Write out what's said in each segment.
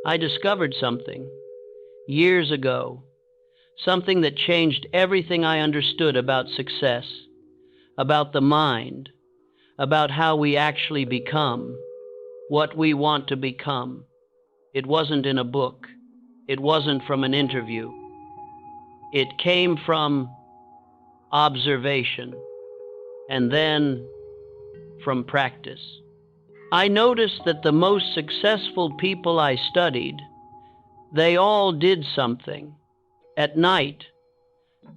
I discovered something years ago, something that changed everything I understood about success, about the mind, about how we actually become what we want to become. It wasn't in a book. It wasn't from an interview. It came from observation and then from practice. I noticed that the most successful people I studied, they all did something. At night,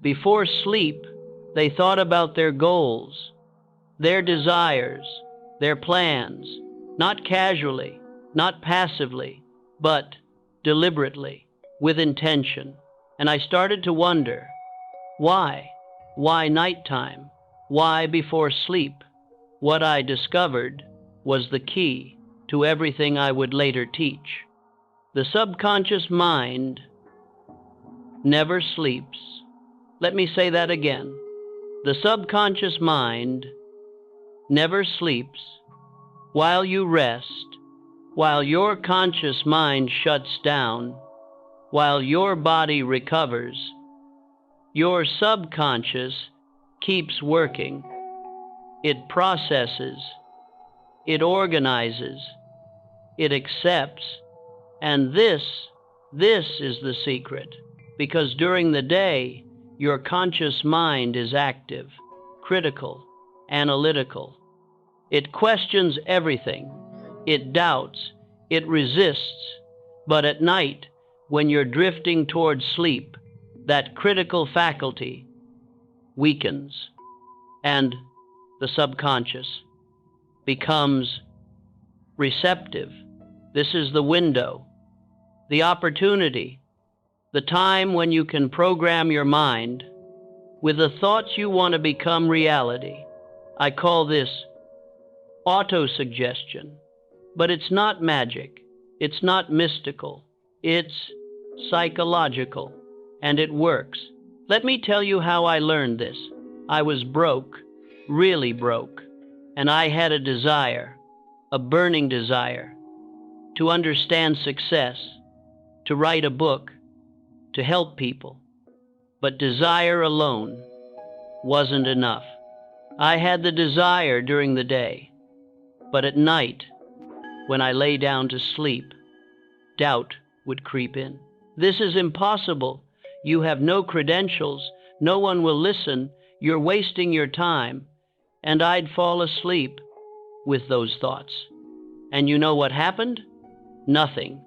before sleep, they thought about their goals, their desires, their plans, not casually, not passively, but deliberately, with intention. And I started to wonder, why? Why nighttime? Why before sleep? What I discovered was the key to everything I would later teach. The subconscious mind never sleeps. Let me say that again. The subconscious mind never sleeps. While you rest, while your conscious mind shuts down, while your body recovers, your subconscious keeps working. It processes, it organizes, it accepts, and this is the secret, because during the day, your conscious mind is active, critical, analytical. It questions everything, it doubts, it resists, but at night, when you're drifting towards sleep, that critical faculty weakens, and the subconscious becomes receptive. This is the window, the opportunity, the time when you can program your mind with the thoughts you want to become reality. I call this autosuggestion, but it's not magic, it's not mystical, it's psychological, and it works. Let me tell you how I learned this. I was broke, really broke, and I had a desire, a burning desire, to understand success, to write a book, to help people. But desire alone wasn't enough. I had the desire during the day, but at night, when I lay down to sleep, doubt would creep in. This is impossible. You have no credentials. No one will listen. You're wasting your time. And I'd fall asleep with those thoughts. And you know what happened? Nothing.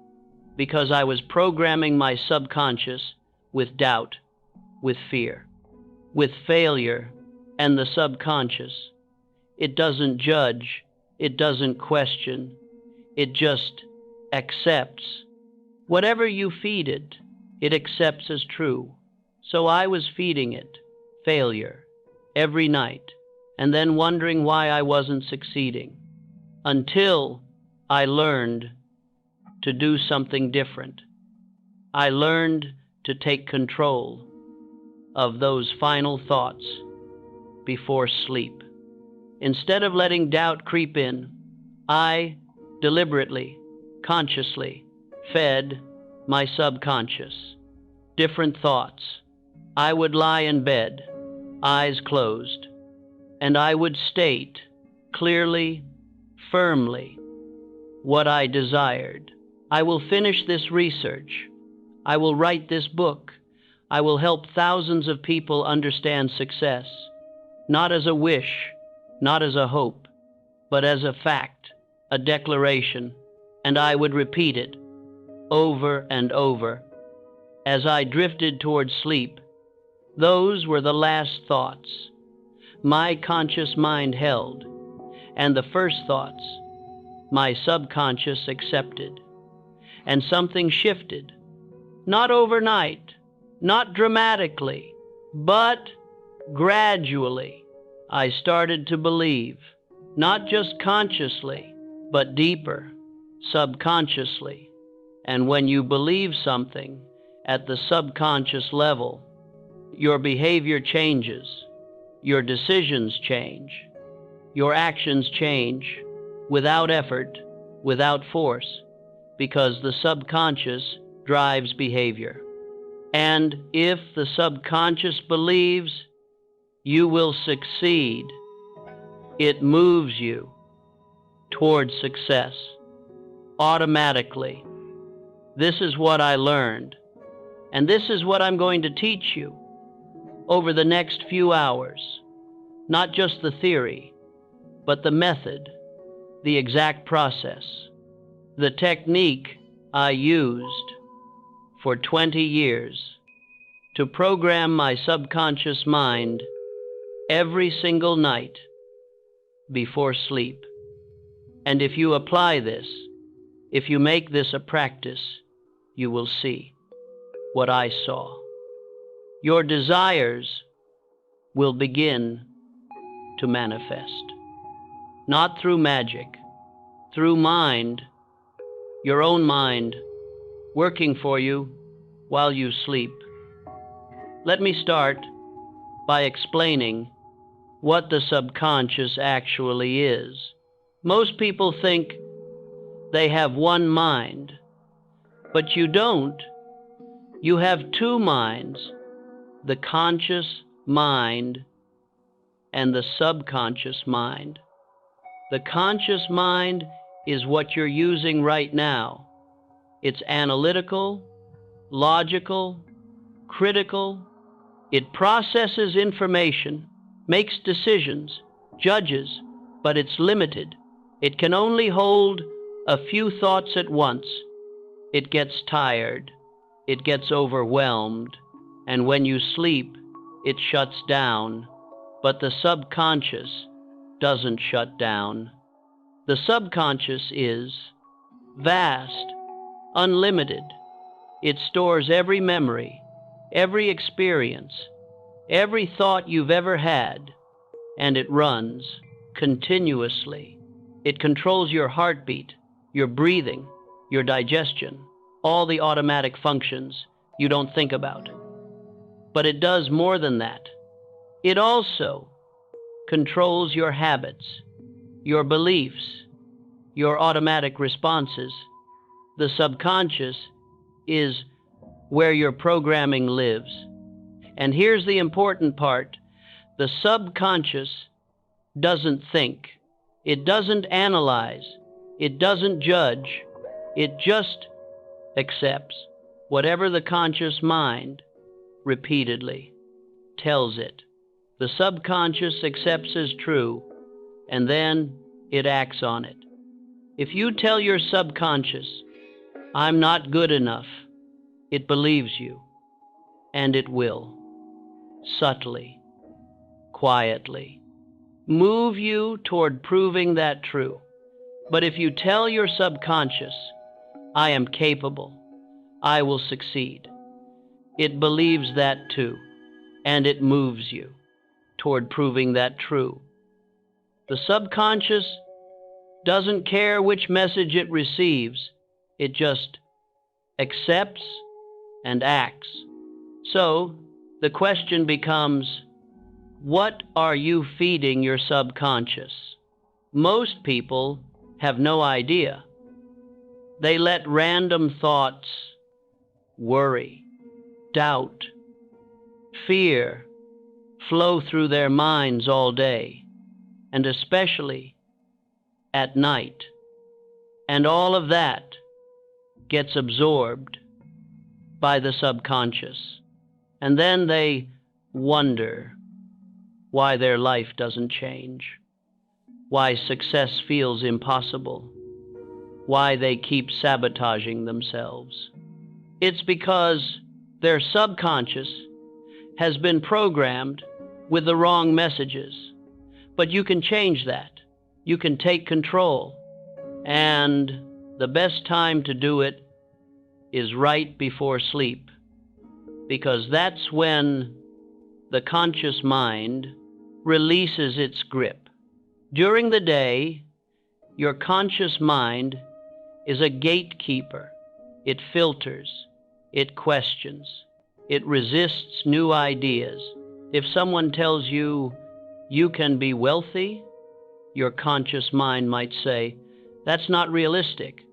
Because I was programming my subconscious with doubt, with fear, with failure, and the subconscious. It doesn't judge. It doesn't question. It just accepts. Whatever you feed it, it accepts as true. So I was feeding it failure every night, and then wondering why I wasn't succeeding, until I learned to do something different. I learned to take control of those final thoughts before sleep. Instead of letting doubt creep in, I deliberately, consciously fed my subconscious different thoughts. I would lie in bed, eyes closed, and I would state clearly, firmly, what I desired. I will finish this research. I will write this book. I will help thousands of people understand success, not as a wish, not as a hope, but as a fact, a declaration, and I would repeat it over and over. As I drifted towards sleep, those were the last thoughts my conscious mind held, and the first thoughts my subconscious accepted. And something shifted, not overnight, not dramatically, but gradually. I started to believe, not just consciously, but deeper, subconsciously. And when you believe something at the subconscious level, your behavior changes, your decisions change, your actions change without effort, without force. because the subconscious drives behavior. And if the subconscious believes you will succeed, it moves you towards success automatically. This is what I learned, and this is what I'm going to teach you over the next few hours. Not just the theory, but the method, the exact process, the technique I used for 20 years to program my subconscious mind every single night before sleep. And if you apply this, if you make this a practice, you will see what I saw. Your desires will begin to manifest, not through magic, through mind, your own mind, working for you while you sleep. Let me start by explaining what the subconscious actually is. Most people think they have one mind, but you don't. You have two minds, the conscious mind and the subconscious mind. The conscious mind is what you're using right now. It's analytical, logical, critical. It processes information, makes decisions, judges, but it's limited. It can only hold a few thoughts at once. It gets tired, it gets overwhelmed, and when you sleep, it shuts down. But the subconscious doesn't shut down. The subconscious is vast, unlimited. It stores every memory, every experience, every thought you've ever had, and it runs continuously. It controls your heartbeat, your breathing, your digestion, all the automatic functions you don't think about. But it does more than that. It also controls your habits, your beliefs, your automatic responses. The subconscious is where your programming lives. And here's the important part. The subconscious doesn't think. It doesn't analyze. It doesn't judge. It just accepts whatever the conscious mind repeatedly tells it. The subconscious accepts as true, and then it acts on it. If you tell your subconscious, "I'm not good enough," it believes you, and it will, subtly, quietly, move you toward proving that true. But if you tell your subconscious, "I am capable, I will succeed," it believes that too, and it moves you toward proving that true. The subconscious doesn't care which message it receives. It just accepts and acts. So the question becomes, what are you feeding your subconscious? Most people have no idea. They let random thoughts, worry, doubt, fear flow through their minds all day, and especially at night. And all of that gets absorbed by the subconscious. And then they wonder why their life doesn't change, why success feels impossible, why they keep sabotaging themselves. It's because their subconscious has been programmed with the wrong messages. But you can change that. You can take control. And the best time to do it is right before sleep, because that's when the conscious mind releases its grip. During the day, your conscious mind is a gatekeeper. It filters, it questions, it resists new ideas. If someone tells you you can be wealthy, your conscious mind might say, "That's not realistic.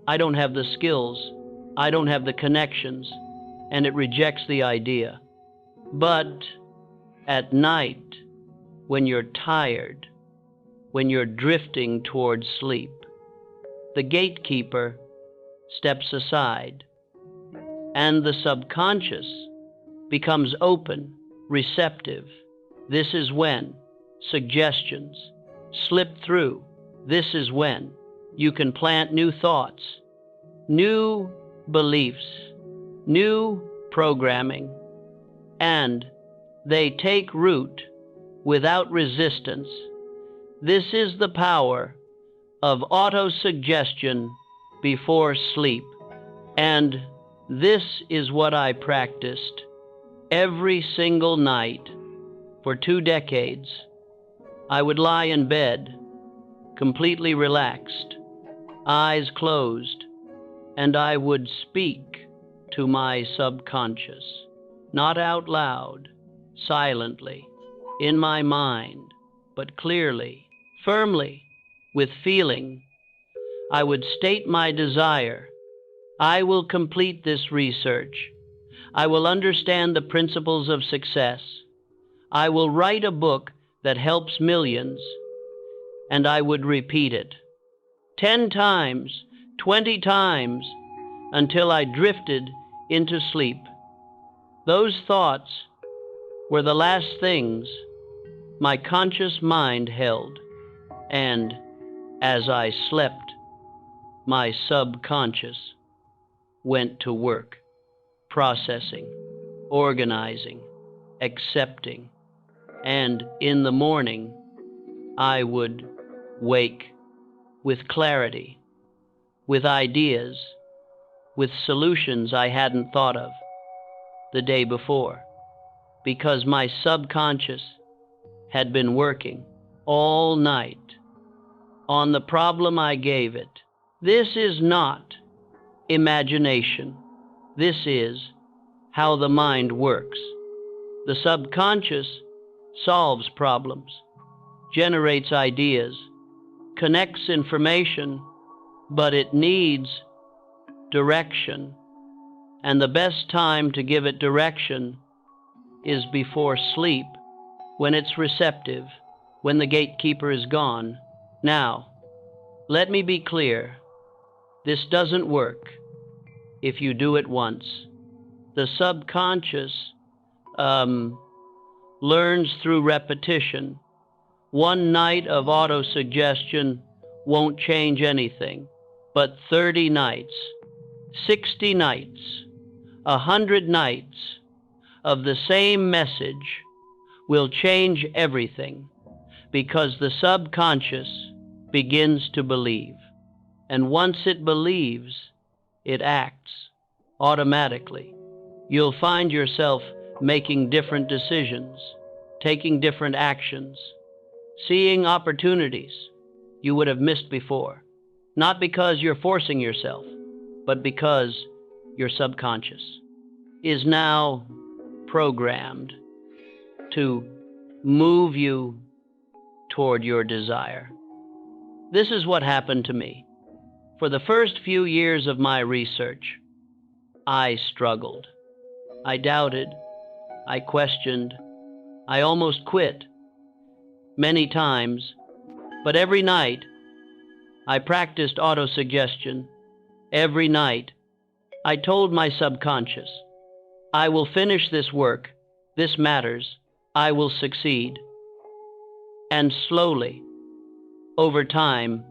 I don't have the skills, I don't have the connections, and it rejects the idea. But at night, when you're tired, when you're drifting towards sleep, the gatekeeper steps aside, and the subconscious becomes open, receptive. This is when suggestions slip through. This is when you can plant new thoughts, new beliefs, new programming, and they take root without resistance. This is the power of autosuggestion before sleep. And this is what I practiced every single night for 2 decades. I would lie in bed, completely relaxed, eyes closed, and I would speak to my subconscious, not out loud, silently, in my mind, but clearly, firmly, with feeling. I would state my desire. I will complete this research. I will understand the principles of success. I will write a book that helps millions. And I would repeat it 10 times, 20 times, until I drifted into sleep. Those thoughts were the last things my conscious mind held. And as I slept, my subconscious went to work, processing, organizing, accepting, and in the morning, I would wake with clarity, with ideas, with solutions I hadn't thought of the day before, because my subconscious had been working all night on the problem I gave it. This is not imagination. This is how the mind works. The subconscious solves problems, generates ideas, connects information, but it needs direction. And the best time to give it direction is before sleep, when it's receptive, when the gatekeeper is gone. Now, let me be clear. This doesn't work if you do it once. The subconscious learns through repetition. One night of autosuggestion won't change anything, but 30 nights, 60 nights, 100 nights of the same message will change everything, because the subconscious begins to believe. And once it believes, it acts automatically. You'll find yourself making different decisions, taking different actions, seeing opportunities you would have missed before, not because you're forcing yourself, but because your subconscious is now programmed to move you toward your desire. This is what happened to me. For the first few years of my research, I struggled. I doubted. I questioned. I almost quit many times. But every night, I practiced autosuggestion. Every night, I told my subconscious, I will finish this work. This matters. I will succeed. And slowly, over time,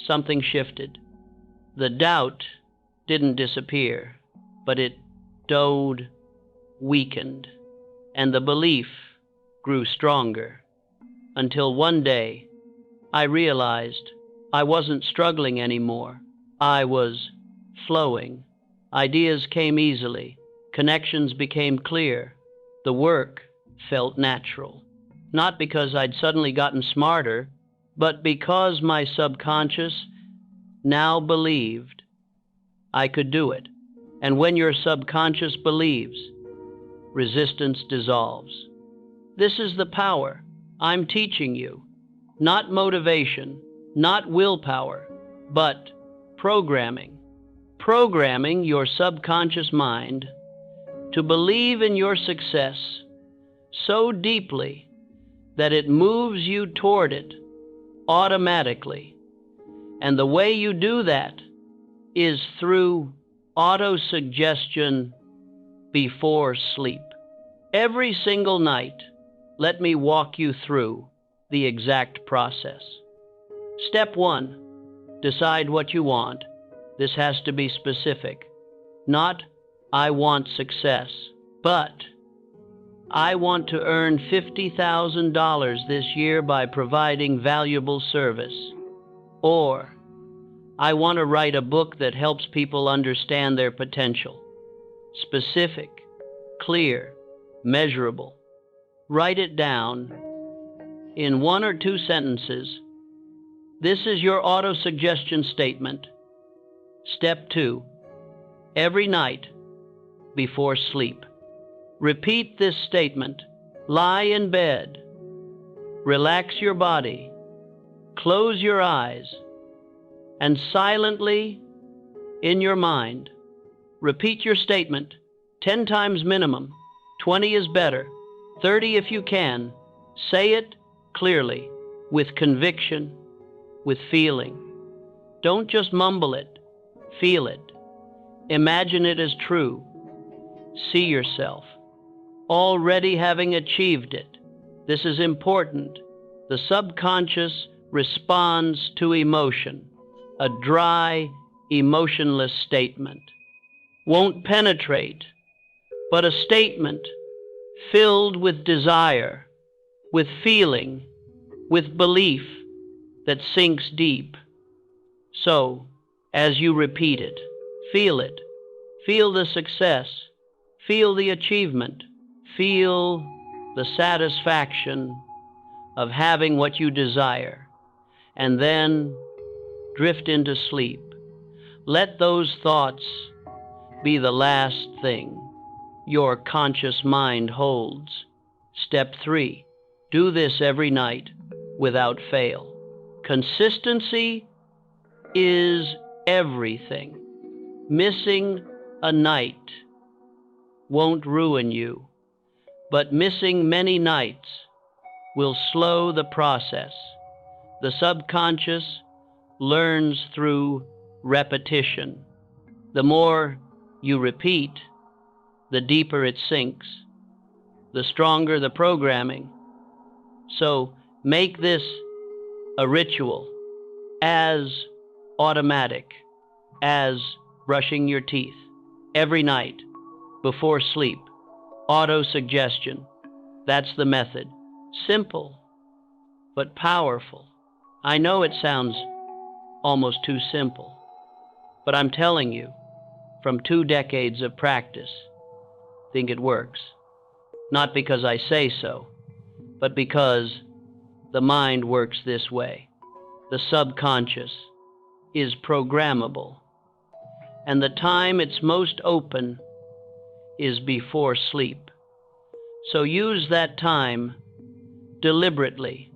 something shifted. The doubt didn't disappear, but it weakened, and the belief grew stronger, until one day I realized I wasn't struggling anymore. I was flowing. Ideas came easily. Connections became clear. The work felt natural. Not because I'd suddenly gotten smarter, but because my subconscious now believed I could do it. And when your subconscious believes, resistance dissolves. This is the power I'm teaching you. Not motivation, not willpower, but programming. Programming your subconscious mind to believe in your success so deeply that it moves you toward it automatically. And the way you do that is through autosuggestion before sleep. Every single night, let me walk you through the exact process. Step 1, decide what you want. This has to be specific. Not, I want success, but I want to earn $50,000 this year by providing valuable service. Or, I want to write a book that helps people understand their potential. Specific, clear, measurable. Write it down in 1 or 2 sentences. This is your autosuggestion statement. Step 2, every night before sleep, repeat this statement. Lie in bed, relax your body, close your eyes, and silently, in your mind, repeat your statement 10 times minimum. 20 is better. 30 if you can. Say it clearly, with conviction, with feeling. Don't just mumble it. Feel it. Imagine it as true. See yourself already having achieved it. This is important. The subconscious responds to emotion. A dry, emotionless statement won't penetrate, but a statement filled with desire, with feeling, with belief that sinks deep. So, as you repeat it, feel the success, feel the achievement, feel the satisfaction of having what you desire, and then drift into sleep. Let those thoughts be the last thing your conscious mind holds. Step 3, do this every night without fail. Consistency is everything. Missing a night won't ruin you, but missing many nights will slow the process. The subconscious learns through repetition. The more you repeat, the deeper it sinks, the stronger the programming. So make this a ritual, as automatic as brushing your teeth every night before sleep. Autosuggestion. That's the method. Simple, but powerful. I know it sounds almost too simple, but I'm telling you, from 2 decades of practice, I think it works. Not because I say so, but because the mind works this way. The subconscious is programmable, and the time it's most open is before sleep. So use that time deliberately,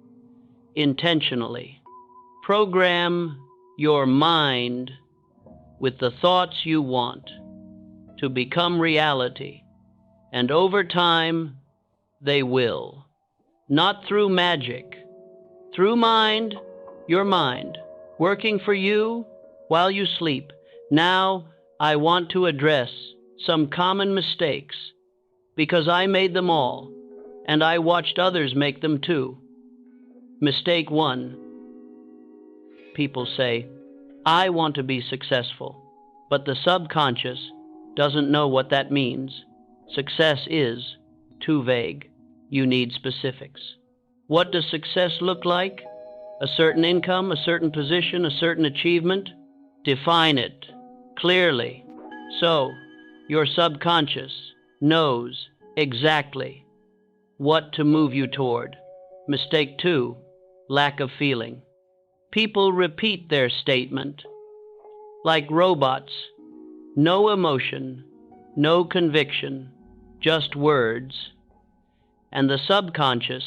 intentionally. Program your mind with the thoughts you want to become reality, and over time they will. Not through magic, through your mind, working for you while you sleep. Now I want to address some common mistakes, because I made them all, and I watched others make them too. Mistake 1. People say, I want to be successful, but the subconscious doesn't know what that means. Success is too vague. You need specifics. What does success look like? A certain income, a certain position, a certain achievement? Define it clearly, so your subconscious knows exactly what to move you toward. Mistake 2, lack of feeling. People repeat their statement like robots. No emotion, no conviction, just words. And the subconscious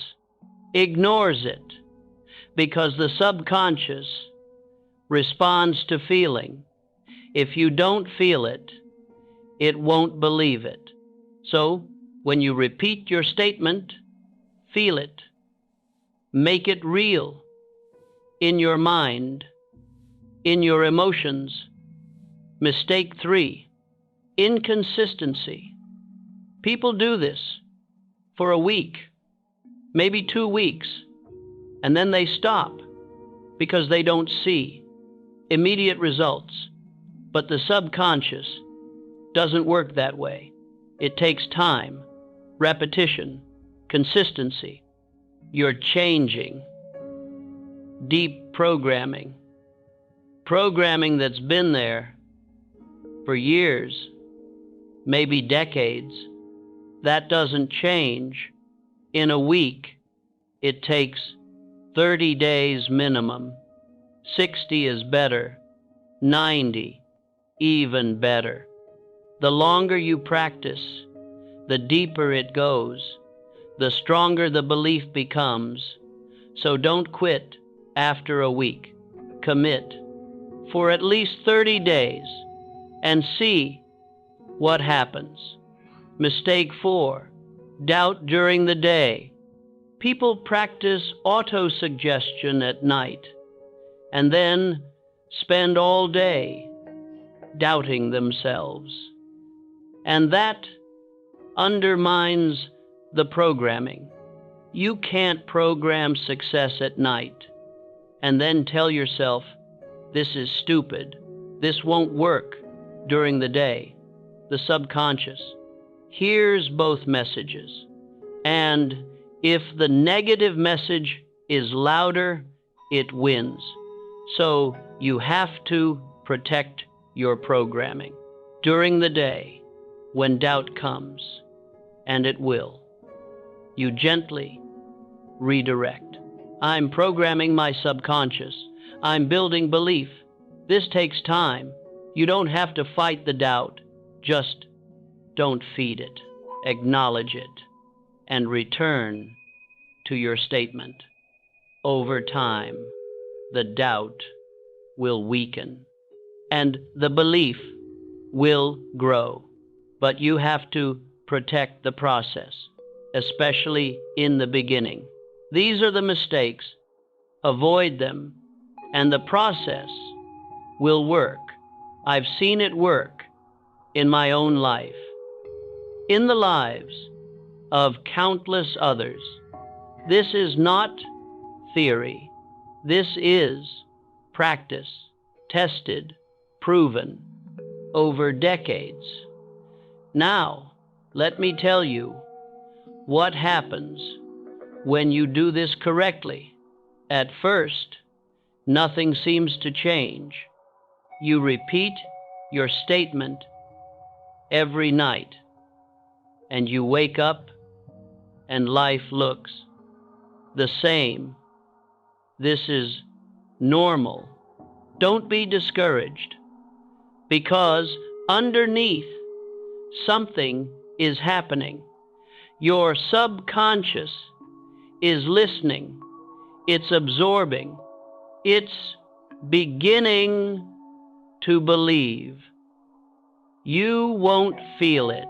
ignores it, because the subconscious responds to feeling. If you don't feel it, it won't believe it. So, when you repeat your statement, feel it. Make it real in your mind, in your emotions. Mistake 3, inconsistency. People do this for a week, maybe 2 weeks, and then they stop because they don't see immediate results. But the subconscious doesn't work that way. It takes time, repetition, consistency. You're changing. Deep programming. Programming that's been there for years, maybe decades. That doesn't change in a week. It takes 30 days minimum. 60 is better. 90, even better. The longer you practice, the deeper it goes, the stronger the belief becomes. So don't quit after a week. Commit for at least 30 days and see what happens. Mistake 4, doubt during the day. People practice autosuggestion at night and then spend all day doubting themselves. And that undermines the programming. You can't program success at night and then tell yourself, this is stupid, this won't work during the day. The subconscious hears both messages, and if the negative message is louder, it wins. So you have to protect your programming. During the day, when doubt comes, and it will, you gently redirect. I'm programming my subconscious. I'm building belief. This takes time. You don't have to fight the doubt. Just don't feed it. Acknowledge it and return to your statement. Over time, the doubt will weaken and the belief will grow. But you have to protect the process, especially in the beginning. These are the mistakes. Avoid them, and the process will work. I've seen it work in my own life, in the lives of countless others. This is not theory. This is practice, tested, proven over decades. Now, let me tell you what happens when you do this correctly. At first, nothing seems to change. You repeat your statement every night, and you wake up and life looks the same. This is normal. Don't be discouraged, because underneath something is happening. Your subconscious is listening. It's absorbing. It's beginning to believe. You won't feel it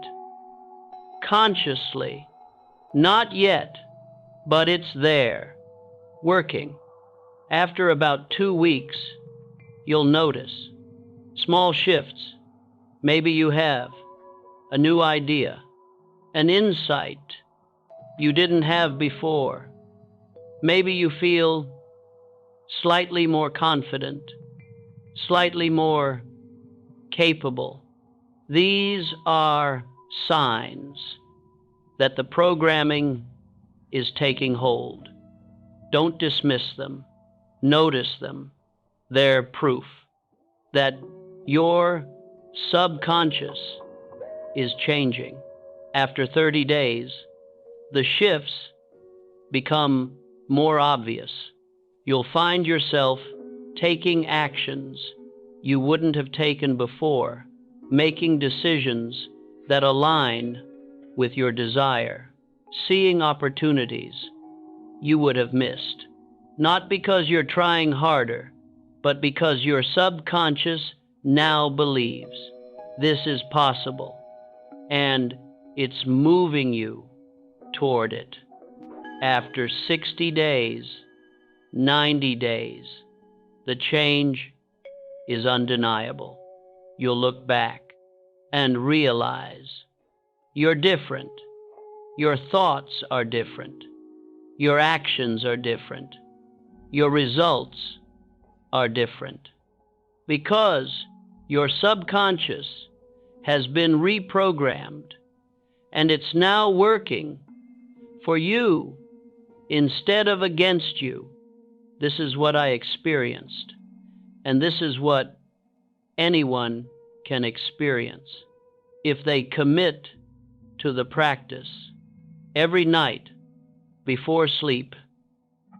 consciously, not yet, but it's there, working. After about 2 weeks, you'll notice small shifts. Maybe you have a new idea, an insight you didn't have before. Maybe you feel slightly more confident, slightly more capable. These are signs that the programming is taking hold. Don't dismiss them. Notice them. They're proof that your subconscious is changing. After 30 days, the shifts become more obvious. You'll find yourself taking actions you wouldn't have taken before, making decisions that align with your desire, seeing opportunities you would have missed, not because you're trying harder, but because your subconscious now believes this is possible, and it's moving you toward it. After 60 days, 90 days, the change is undeniable. You'll look back and realize you're different. Your thoughts are different. Your actions are different. Your results are different. Because your subconscious has been reprogrammed, and it's now working for you instead of against you. This is what I experienced, and this is what anyone can experience if they commit to the practice every night before sleep.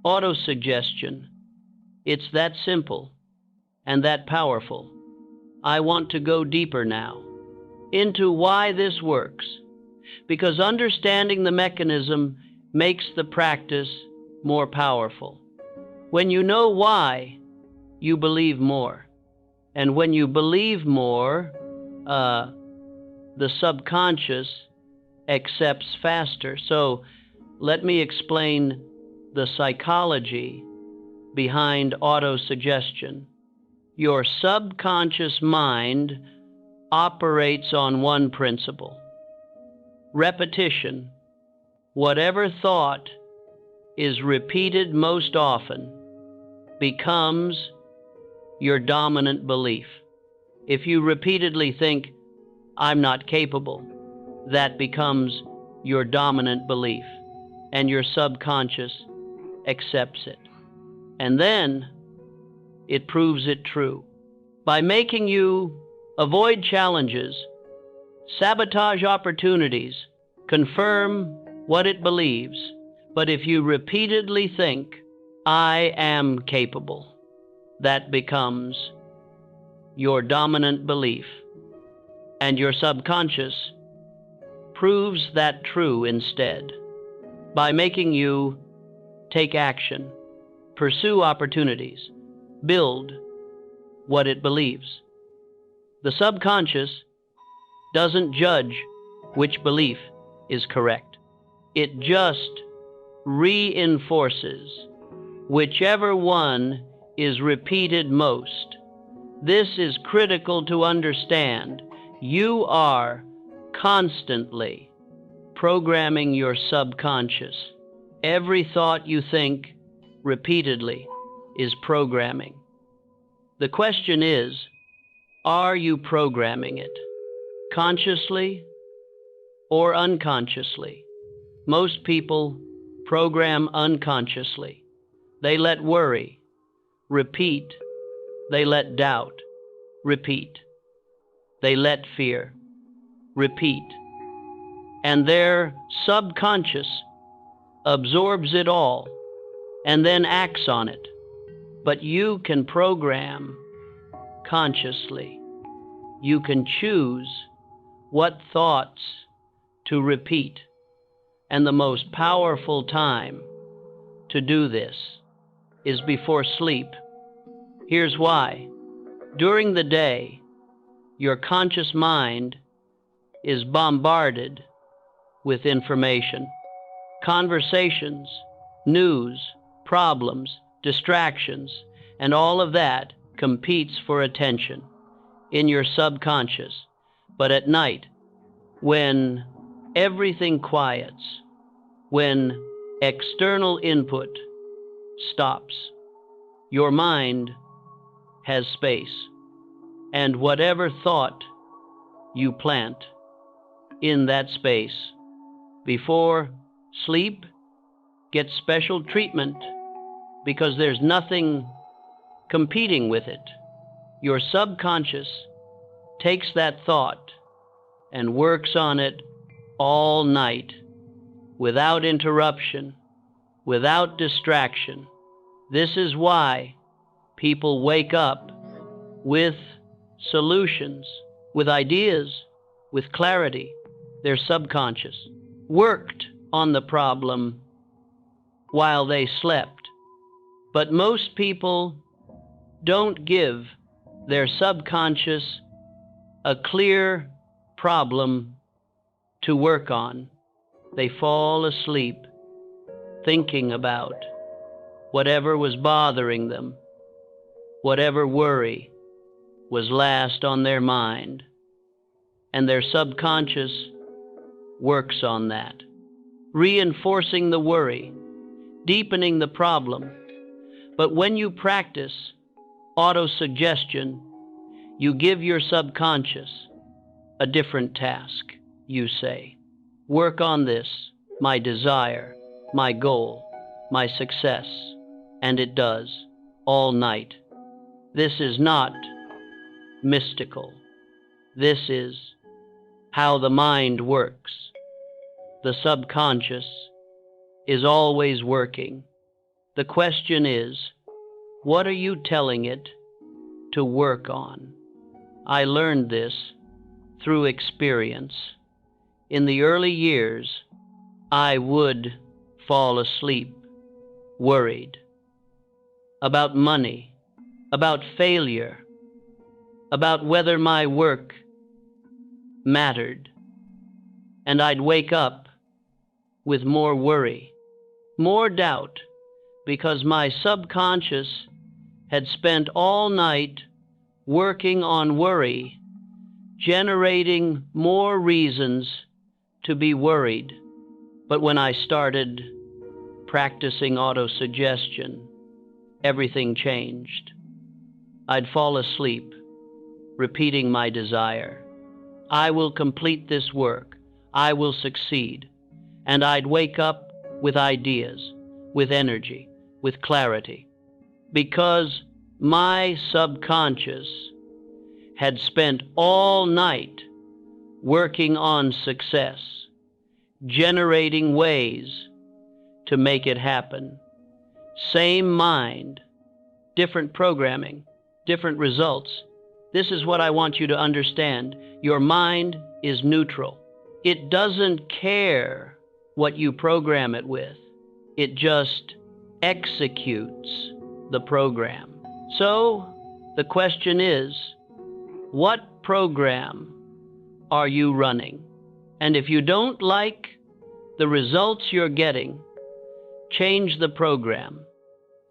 Autosuggestion. It's that simple and that powerful. I want to go deeper now into why this works, because understanding the mechanism makes the practice more powerful. When you know why, you believe more. And when you believe more, the subconscious accepts faster. So let me explain the psychology behind autosuggestion. Your subconscious mind operates on one principle: repetition. Whatever thought is repeated most often becomes your dominant belief. If you repeatedly think, "I'm not capable," that becomes your dominant belief, and your subconscious accepts it. And then it proves it true by making you avoid challenges, sabotage opportunities, confirm what it believes. But if you repeatedly think, "I am capable," that becomes your dominant belief, and your subconscious proves that true instead by making you take action, pursue opportunities, build what it believes. The subconscious doesn't judge which belief is correct. It just reinforces whichever one is repeated most. This is critical to understand. You are constantly programming your subconscious. Every thought you think repeatedly is programming. The question is, are you programming it consciously or unconsciously? Most people program unconsciously. They let worry repeat. They let doubt repeat. They let fear repeat. And their subconscious absorbs it all and then acts on it. But you can program consciously. You can choose what thoughts to repeat. And the most powerful time to do this is before sleep. Here's why. During the day, your conscious mind is bombarded with information, conversations, news, problems, distractions, and all of that competes for attention in your subconscious. But at night, when everything quiets, when external input stops, your mind has space, and whatever thought you plant in that space before sleep gets special treatment because there's nothing competing with it. Your subconscious takes that thought and works on it all night without interruption, without distraction. This is why people wake up with solutions, with ideas, with clarity. Their subconscious worked on the problem while they slept. But most people don't give their subconscious a clear problem to work on. They fall asleep thinking about whatever was bothering them, whatever worry was last on their mind, and their subconscious works on that, reinforcing the worry, deepening the problem. But when you practice autosuggestion, you give your subconscious a different task. You say, work on this, my desire, my goal, my success, and it does, all night. This is not mystical. This is how the mind works. The subconscious is always working. The question is, what are you telling it to work on? I learned this through experience. In the early years, I would fall asleep, worried about money, about failure, about whether my work mattered. And I'd wake up with more worry, more doubt, because my subconscious had spent all night working on worry, generating more reasons to be worried. But when I started practicing autosuggestion, everything changed. I'd fall asleep, repeating my desire. I will complete this work. I will succeed. And I'd wake up with ideas, with energy, with clarity, because my subconscious had spent all night working on success, generating ways to make it happen. Same mind, different programming, different results. This is what I want you to understand. Your mind is neutral. It doesn't care what you program it with. It just executes the program. So the question is, what program are you running? And if you don't like the results you're getting, change the program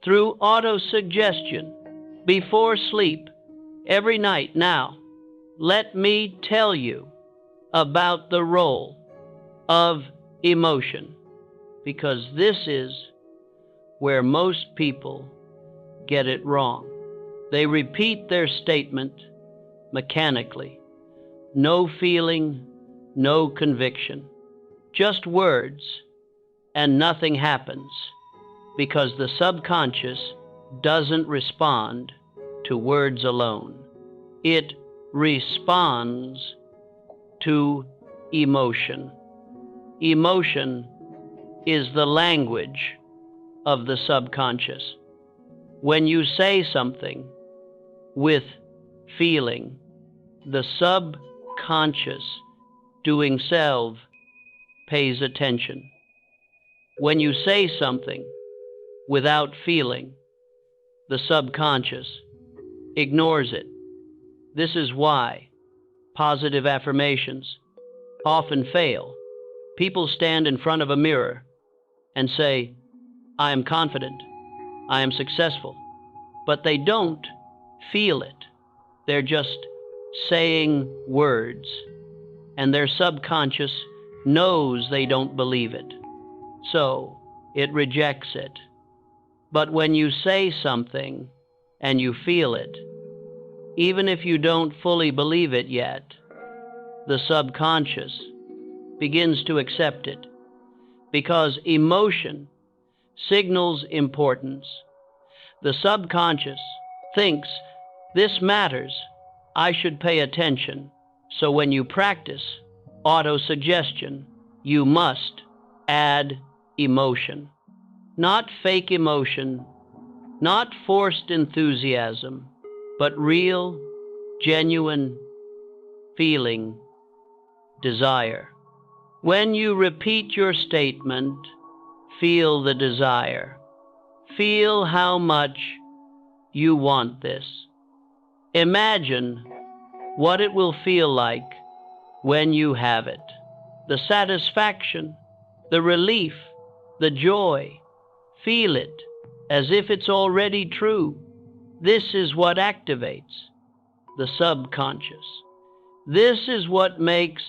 through autosuggestion before sleep every night. Now, let me tell you about the role of emotion, because this is where most people get it wrong. They repeat their statement mechanically. No feeling, no conviction. Just words, and nothing happens, because the subconscious doesn't respond to words alone. It responds to emotion. Emotion is the language of the subconscious. When you say something with feeling, the subconscious, doing self, pays attention. When you say something without feeling, the subconscious ignores it. This is why positive affirmations often fail. People stand in front of a mirror and say, I am confident, I am successful, but they don't feel it. They're just saying words, and their subconscious knows they don't believe it, so it rejects it. But when you say something and you feel it, even if you don't fully believe it yet, the subconscious begins to accept it, because emotion signals importance. The subconscious thinks, this matters, I should pay attention. So when you practice autosuggestion, you must add emotion. Not fake emotion, not forced enthusiasm, but real, genuine feeling, desire. When you repeat your statement, feel the desire. Feel how much you want this. Imagine what it will feel like when you have it. The satisfaction, the relief, the joy. Feel it as if it's already true. This is what activates the subconscious. This is what makes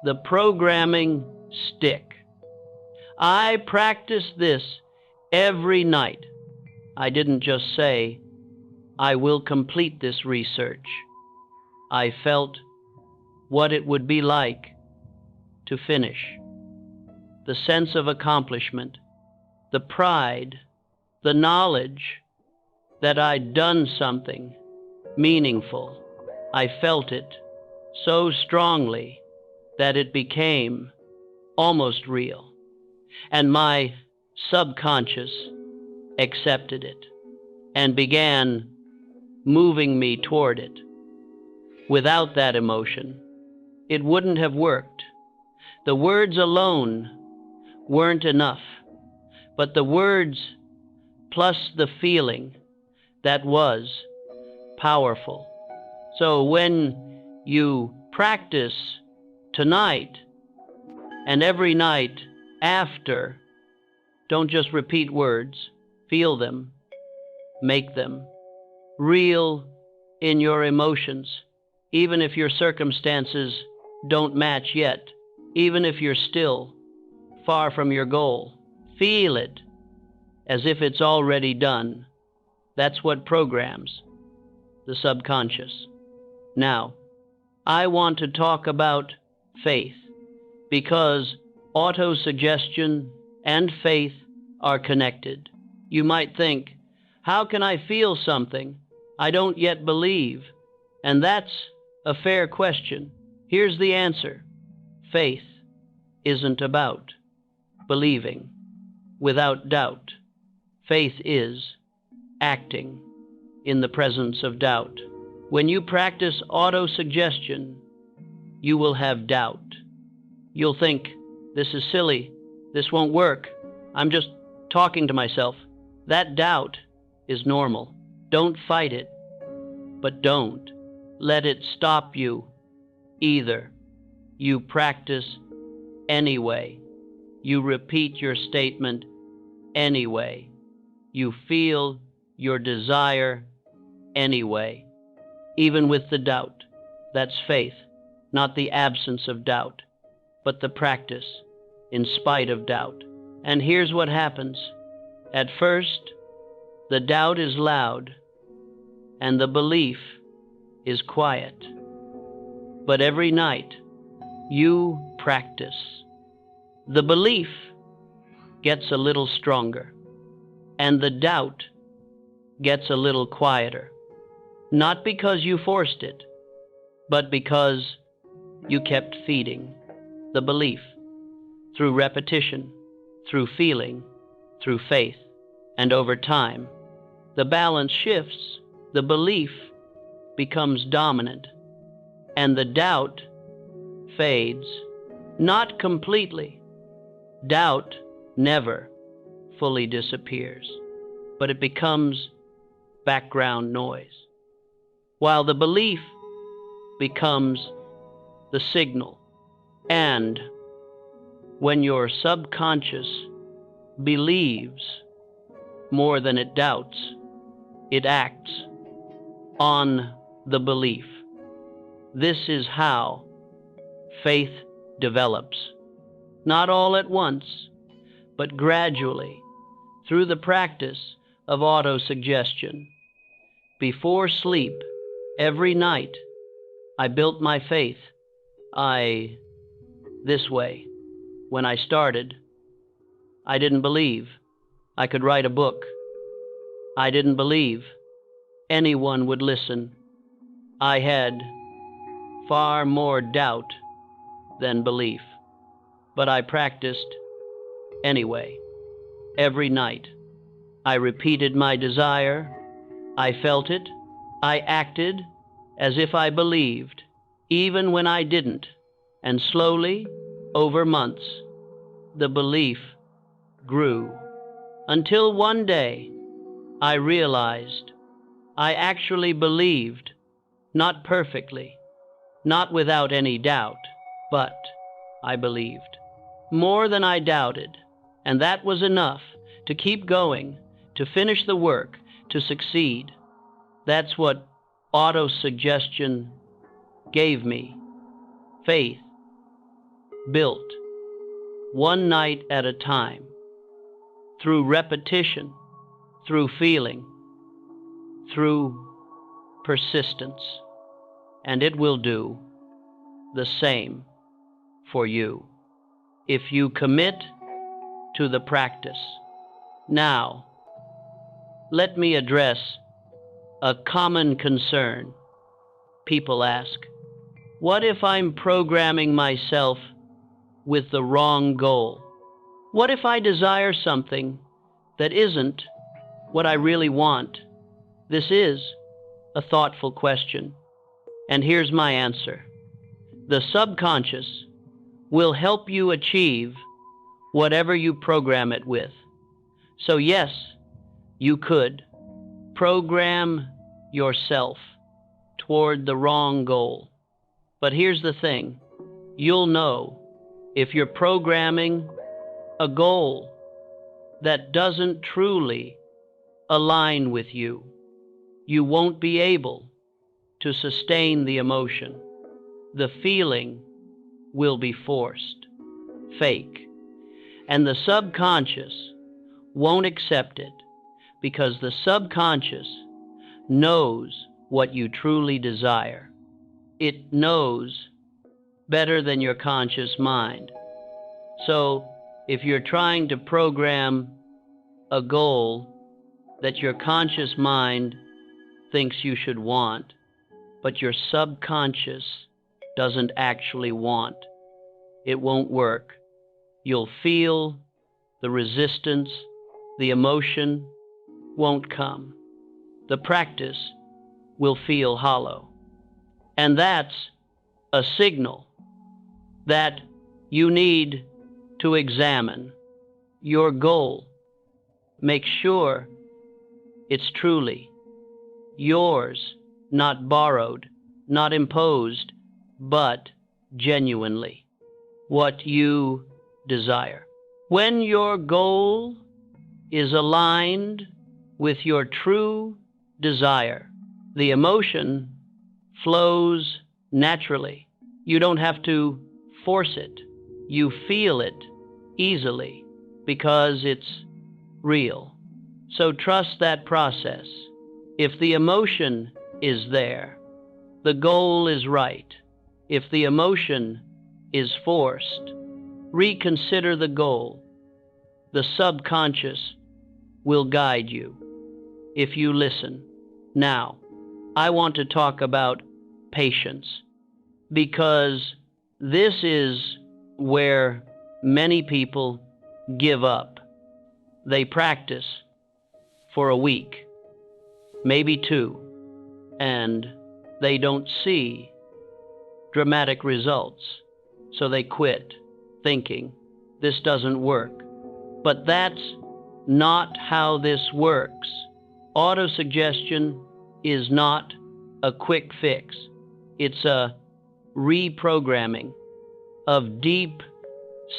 the programming stick. I practice this every night. I didn't just say, I will complete this research. I felt what it would be like to finish. The sense of accomplishment, the pride, the knowledge that I'd done something meaningful. I felt it so strongly that it became almost real. And my subconscious accepted it and began moving me toward it. Without that emotion, it wouldn't have worked. The words alone weren't enough, but the words plus the feeling that was powerful. So when you practice tonight and every night after, don't just repeat words, feel them, make them real in your emotions, even if your circumstances don't match yet, even if you're still far from your goal. Feel it as if it's already done. That's what programs the subconscious. Now, I want to talk about faith, because autosuggestion and faith are connected. You might think, how can I feel something I don't yet believe? And that's a fair question. Here's the answer. Faith isn't about believing without doubt. Faith is acting in the presence of doubt. When you practice autosuggestion, you will have doubt. You'll think, this is silly, this won't work, I'm just talking to myself. That doubt is normal. Don't fight it, but don't let it stop you either. You practice anyway. You repeat your statement anyway. You feel your desire anyway, even with the doubt. That's faith, not the absence of doubt, but the practice in spite of doubt. And here's what happens. At first, the doubt is loud and the belief is quiet. But every night you practice, the belief gets a little stronger and the doubt gets a little quieter. Not because you forced it, but because you kept feeding the belief through repetition, through feeling, through faith. And over time, the balance shifts. The belief becomes dominant, and the doubt fades. Not completely. Doubt never fully disappears, but it becomes background noise, while the belief becomes the signal. And when your subconscious believes more than it doubts, it acts on the belief. This is how faith develops. Not all at once, but gradually through the practice of autosuggestion. Before sleep, every night, I built my faith. This way. When I started, I didn't believe I could write a book. I didn't believe anyone would listen. I had far more doubt than belief. But I practiced anyway. Every night, I repeated my desire. I felt it. I acted as if I believed, even when I didn't. And slowly, over months, the belief grew, until one day I realized I actually believed Not perfectly, not without any doubt, but I believed. More than I doubted, and that was enough to keep going, to finish the work, to succeed. That's what autosuggestion gave me. Faith, built, one night at a time, through repetition, through feeling, through persistence. And it will do the same for you if you commit to the practice. Now, let me address a common concern. People ask, what if I'm programming myself with the wrong goal? What if I desire something that isn't what I really want? This is a thoughtful question, and here's my answer. The subconscious will help you achieve whatever you program it with. So yes, you could program yourself toward the wrong goal. But here's the thing, you'll know if you're programming a goal that doesn't truly align with you. You won't be able to sustain the emotion. The feeling will be forced, fake, and the subconscious won't accept it because the subconscious knows what you truly desire. It knows better than your conscious mind. So if you're trying to program a goal that your conscious mind thinks you should want, but your subconscious doesn't actually want, it won't work. You'll feel the resistance, the emotion won't come. The practice will feel hollow. And that's a signal that you need to examine your goal. Make sure it's truly yours, not borrowed, not imposed, but genuinely what you desire. When your goal is aligned with your true desire, the emotion flows naturally. You don't have to force it. You feel it easily because it's real. So trust that process. If the emotion is there, the goal is right. If the emotion is forced, reconsider the goal. The subconscious will guide you if you listen. Now, I want to talk about patience, because this is where many people give up. They practice for a week, maybe two, and they don't see dramatic results, so they quit, thinking this doesn't work. But that's not how this works. Autosuggestion is not a quick fix. It's a reprogramming of deep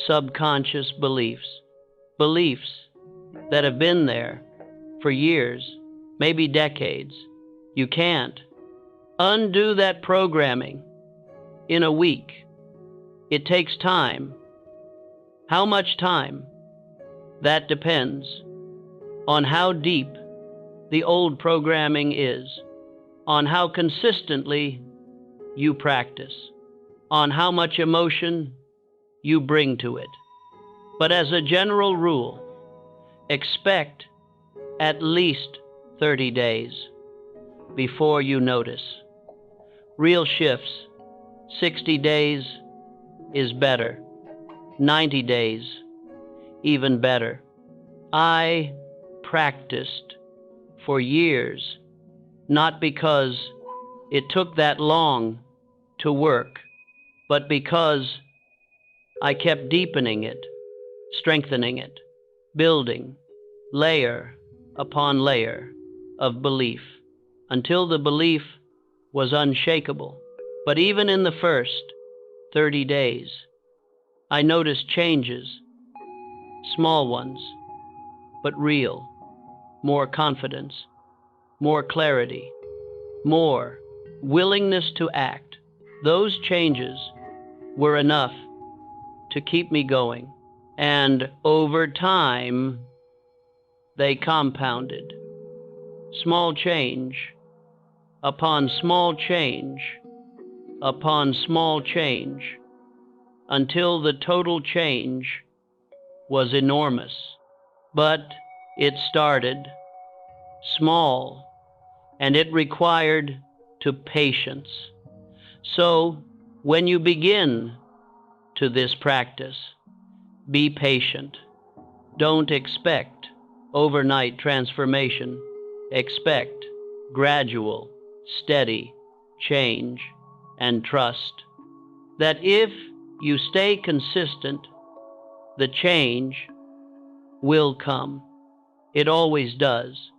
subconscious beliefs, beliefs that have been there for years, maybe decades. You can't undo that programming in a week. It takes time. How much time? That depends on how deep the old programming is, on how consistently you practice, on how much emotion you bring to it. But as a general rule, expect at least 30 days before you notice. Real shifts, 60 days is better, 90 days even better. I practiced for years, not because it took that long to work, but because I kept deepening it, strengthening it, building layer upon layer of belief, until the belief was unshakable. But even in the first 30 days, I noticed changes, small ones, but real. More confidence, more clarity, more willingness to act. Those changes were enough to keep me going. And over time, they compounded. Small change upon small change upon small change, until the total change was enormous. But it started small, and it required patience. So when you begin to this practice, be patient. Don't expect overnight transformation. Expect gradual, steady change, and trust that if you stay consistent, the change will come. It always does.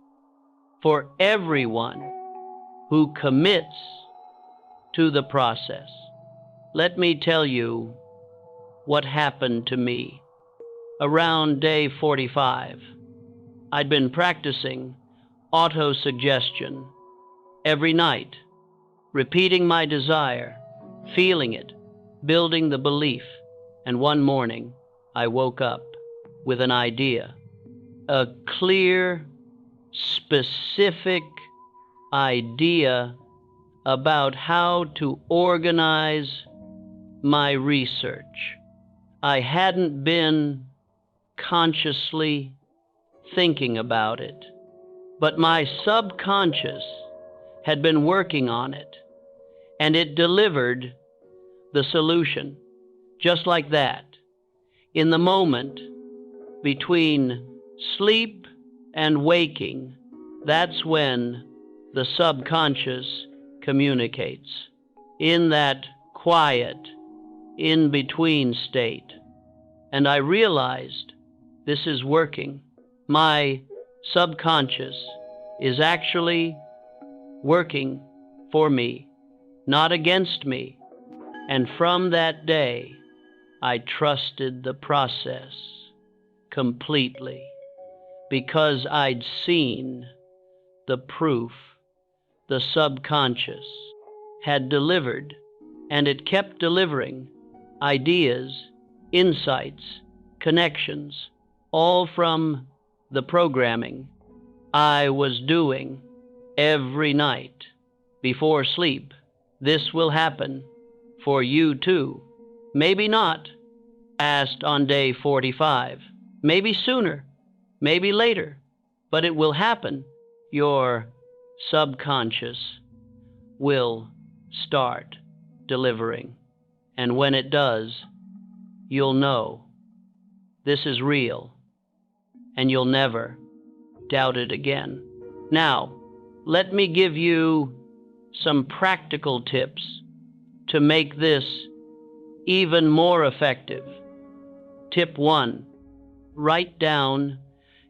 For everyone who commits to the process. Let me tell you what happened to me. Around day 45, I'd been practicing autosuggestion every night, repeating my desire, feeling it, building the belief, and one morning I woke up with an idea, a clear, specific idea about how to organize my research. I hadn't been consciously thinking about it, but my subconscious had been working on it, and it delivered the solution, just like that. In the moment between sleep and waking, that's when the subconscious communicates, in that quiet, in-between state. And I realized this is working. My subconscious is actually working for me, not against me. And from that day, I trusted the process completely, because I'd seen the proof the subconscious had delivered, and it kept delivering ideas, insights, connections, all from the programming I was doing every night before sleep. This will happen for you too. Maybe not asked on day 45, maybe sooner, maybe later, but it will happen. Your subconscious will start delivering. And when it does, you'll know this is real, and you'll never doubt it again. Now, let me give you some practical tips to make this even more effective. Tip 1, write down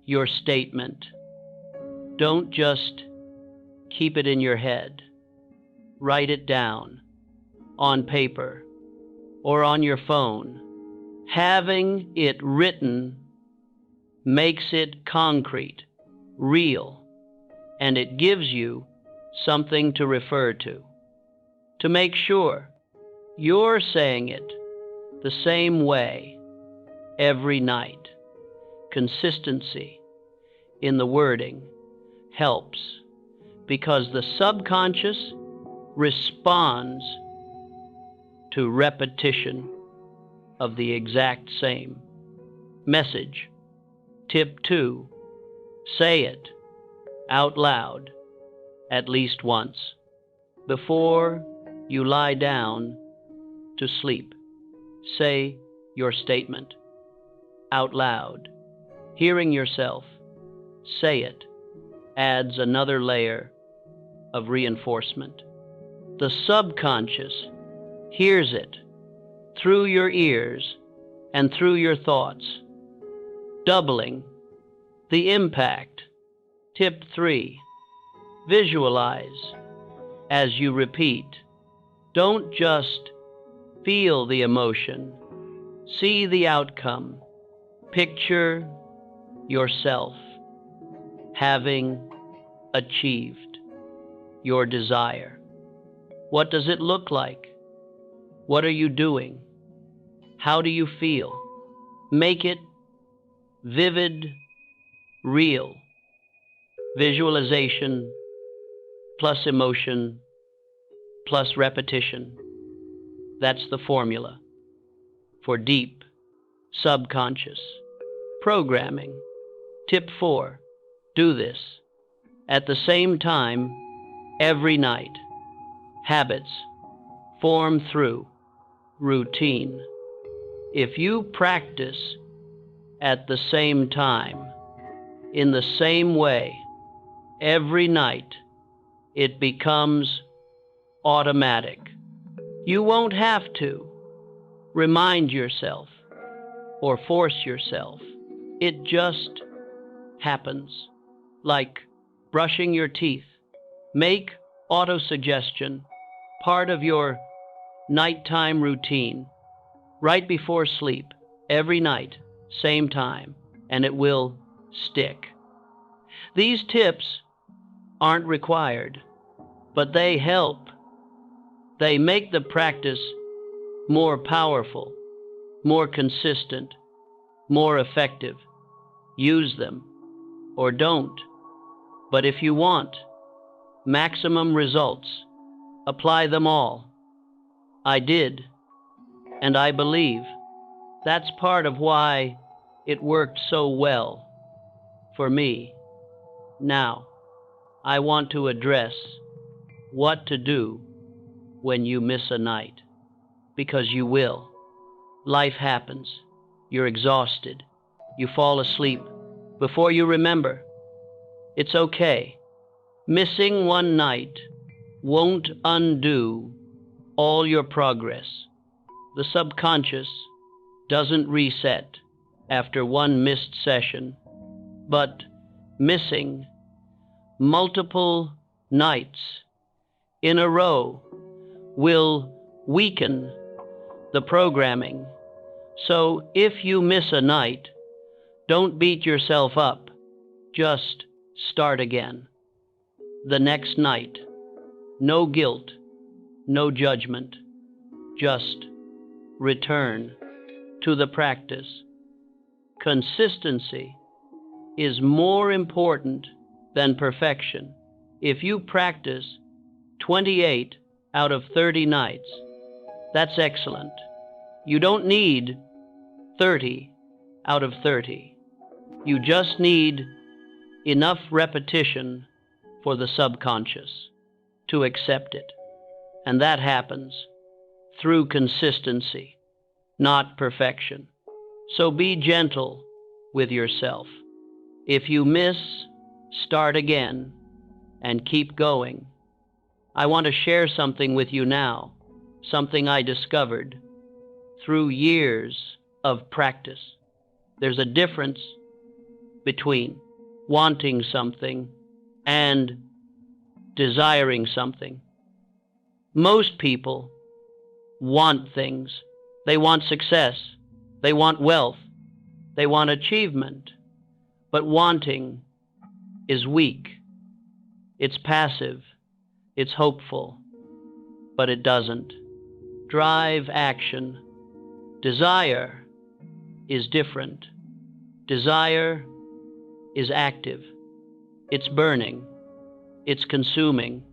your statement. Don't just keep it in your head. Write it down on paper or on your phone. Having it written makes it concrete, real, and it gives you something to refer to make sure you're saying it the same way every night. Consistency in the wording helps, because the subconscious responds to repetition of the exact same message. Tip 2, say it out loud at least once before you lie down to sleep. Say your statement out loud. Hearing yourself say it adds another layer of reinforcement. The subconscious hears it through your ears and through your thoughts, doubling the impact. Tip 3, visualize as you repeat. Don't just feel the emotion. See the outcome. Picture yourself having achieved your desire. What does it look like? What are you doing? How do you feel? Make it vivid, real. Visualization plus emotion plus repetition. That's the formula for deep subconscious programming. Tip 4. Do this at the same time every night. Habits form through routine. If you practice at the same time, in the same way, every night, it becomes automatic. You won't have to remind yourself or force yourself. It just happens, like brushing your teeth. Make autosuggestion part of your nighttime routine, right before sleep, every night, same time, and it will stick. These tips aren't required, but they help. They make the practice more powerful, more consistent, more effective. Use them or don't. But if you want maximum results, apply them all. I did, and I believe that's part of why it worked so well for me. Now, I want to address what to do when you miss a night, because you will. Life happens. You're exhausted. You fall asleep before you remember. It's okay. Missing one night won't undo all your progress. The subconscious doesn't reset after one missed session, but missing multiple nights in a row will weaken the programming. So if you miss a night, don't beat yourself up. Just start again. The next night. No guilt, no judgment. Just return to the practice. Consistency is more important than perfection. If you practice 28 out of 30 nights, that's excellent. You don't need 30 out of 30. You just need enough repetition for the subconscious to accept it. And that happens through consistency, not perfection. So be gentle with yourself. If you miss, start again and keep going. I want to share something with you now, something I discovered through years of practice. There's a difference between wanting something and desiring something. Most people want things. They want success. They want wealth. They want achievement. But wanting is weak. It's passive. It's hopeful. But it doesn't drive action. Desire is different. Desire is active. It's burning. It's consuming.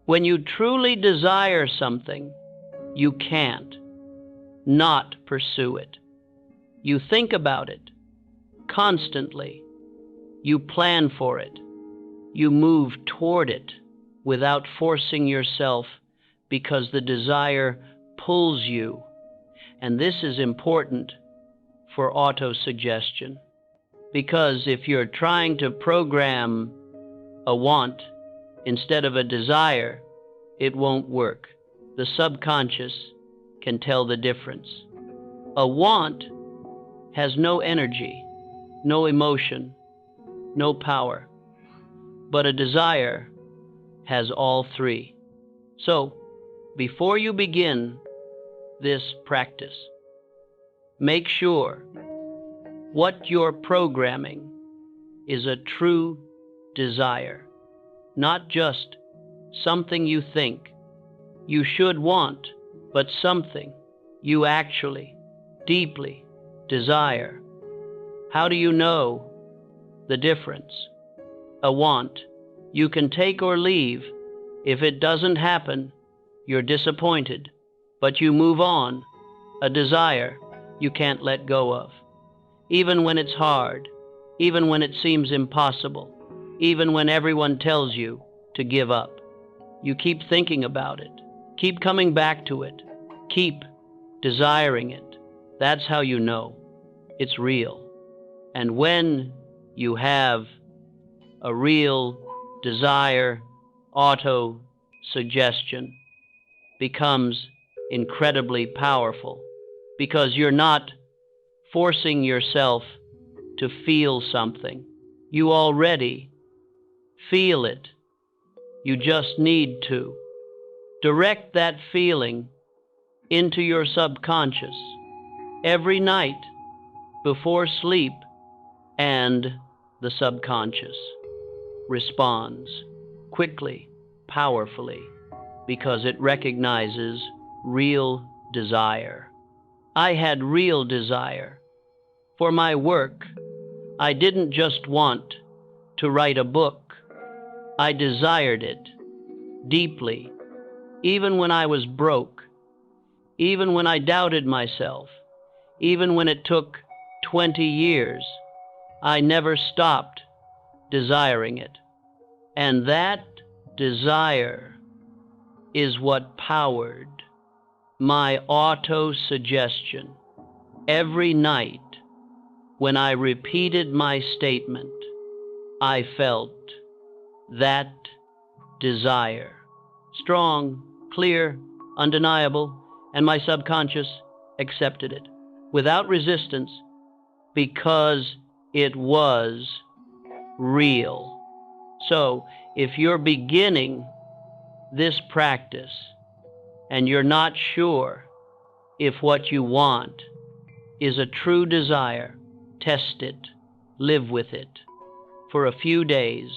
When you truly desire something, you can't not pursue it. You think about it constantly. You plan for it. You move toward it without forcing yourself, because the desire pulls you. And this is important for autosuggestion, because if you're trying to program a want instead of a desire, it won't work. The subconscious can tell the difference. A want has no energy, no emotion, no power. But a desire has all three. So, before you begin this practice, make sure what you're programming is a true desire, not just something you think you should want, but something you actually deeply desire. How do you know the difference? A want you can take or leave. If it doesn't happen, you're disappointed, but you move on. A desire you can't let go of. Even when it's hard, even when it seems impossible, even when everyone tells you to give up. You keep thinking about it, keep coming back to it, keep desiring it. That's how you know it's real. And when you have a real desire, auto-suggestion becomes incredibly powerful, because you're not forcing yourself to feel something. You already feel it. You just need to direct that feeling into your subconscious every night before sleep, and the subconscious responds quickly, powerfully, because it recognizes real desire. I had real desire for my work. I didn't just want to write a book. I desired it deeply, even when I was broke, even when I doubted myself, even when it took 20 years. I never stopped desiring it. And that desire is what powered my auto-suggestion. Every night when I repeated my statement, I felt that desire. Strong, clear, undeniable, and my subconscious accepted it without resistance, because it was real. So, if you're beginning this practice and you're not sure if what you want is a true desire, test it, live with it for a few days,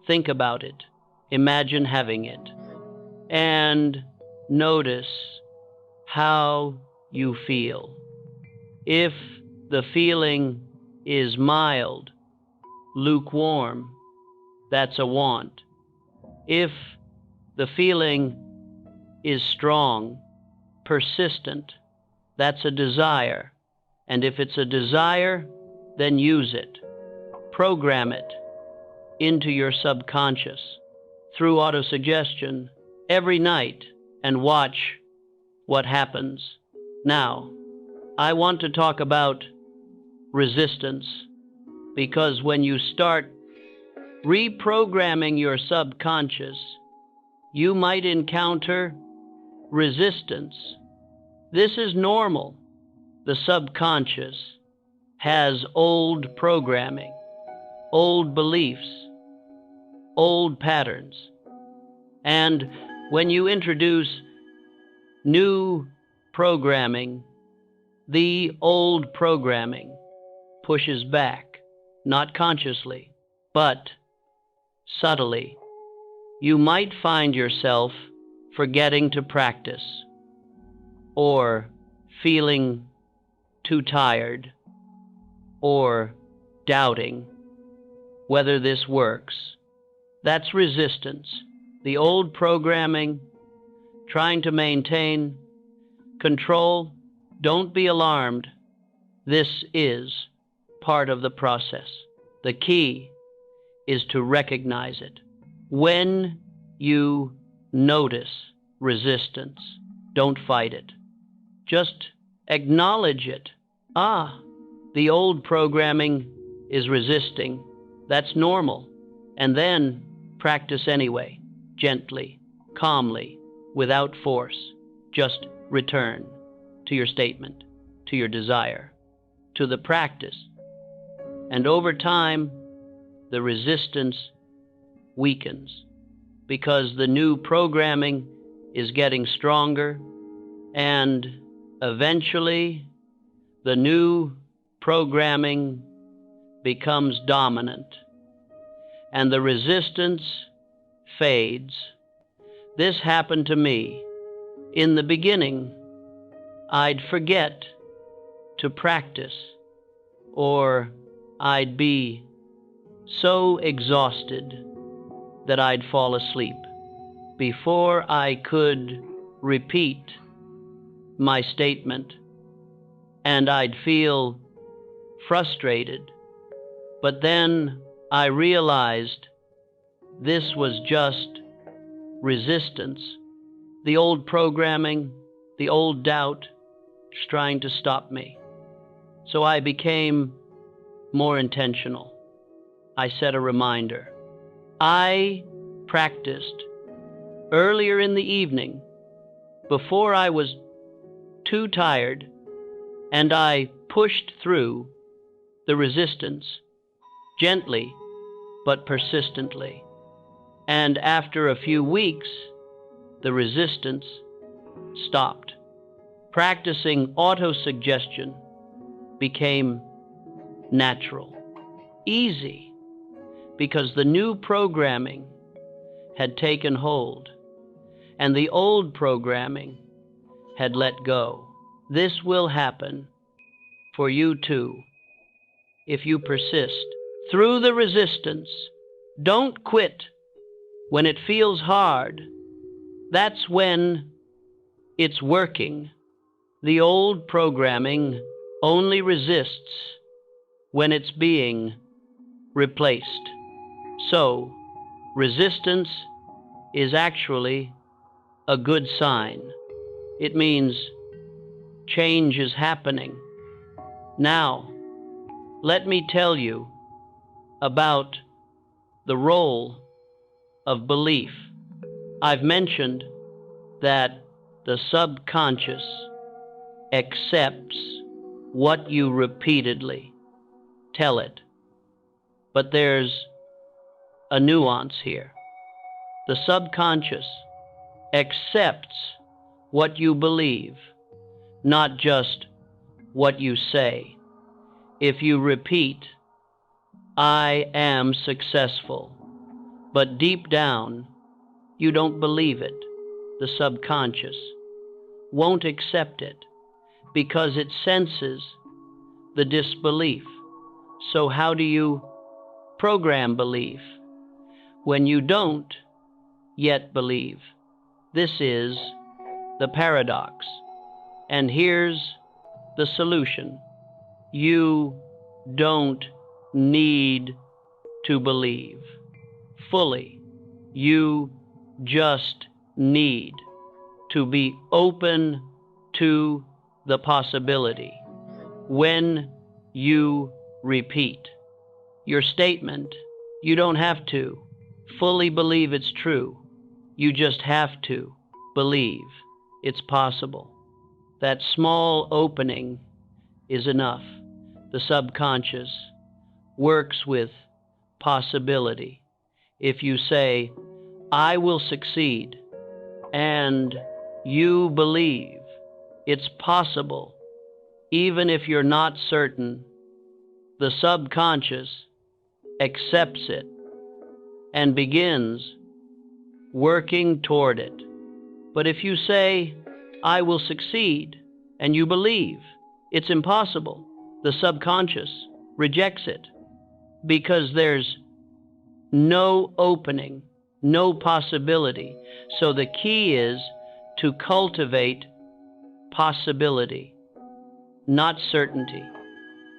think about it, imagine having it, and notice how you feel. If the feeling is mild, lukewarm, that's a want. If the feeling is strong, persistent, that's a desire. And if it's a desire, then use it. Program it into your subconscious through autosuggestion every night and watch what happens. Now, I want to talk about resistance, because when you start reprogramming your subconscious, you might encounter resistance. This is normal. The subconscious has old programming, old beliefs, old patterns. And when you introduce new programming, the old programming pushes back, not consciously, but subtly. You might find yourself forgetting to practice, or feeling too tired, or doubting whether this works. That's resistance. The old programming, trying to maintain control. Don't be alarmed. This is part of the process. The key is to recognize it. When you notice resistance, don't fight it. Just acknowledge it. Ah, the old programming is resisting. That's normal. And then practice anyway, gently, calmly, without force. Just return to your statement, to your desire, to the practice. And over time, the resistance weakens, because the new programming is getting stronger, and eventually the new programming becomes dominant, and the resistance fades. This happened to me. In the beginning, I'd forget to practice, or I'd be so exhausted that I'd fall asleep before I could repeat my statement, and I'd feel frustrated. But then I realized this was just resistance, the old programming, the old doubt trying to stop me. So I became more intentional. I set a reminder. I practiced earlier in the evening before I was too tired, and I pushed through the resistance gently but persistently. And after a few weeks, the resistance stopped. Practicing autosuggestion became natural, easy, because the new programming had taken hold and the old programming had let go. This will happen for you too if you persist through the resistance. Don't quit when it feels hard. That's when it's working. The old programming only resists when it's being replaced. So, resistance is actually a good sign. It means change is happening. Now, let me tell you about the role of belief. I've mentioned that the subconscious accepts what you repeatedly tell it. But there's a nuance here. The subconscious accepts what you believe, not just what you say. If you repeat, "I am successful," but deep down you don't believe it, the subconscious won't accept it because it senses the disbelief. So how do you program belief when you don't yet believe? This is the paradox. And here's the solution. You don't need to believe fully. You just need to be open to the possibility. When you repeat your statement, you don't have to fully believe it's true. You just have to believe it's possible. That small opening is enough. The subconscious works with possibility. If you say, "I will succeed," and you believe it's possible, even if you're not certain, the subconscious accepts it and begins working toward it. But if you say, "I will succeed," and you believe it's impossible, the subconscious rejects it because there's no opening, no possibility. So the key is to cultivate possibility, not certainty,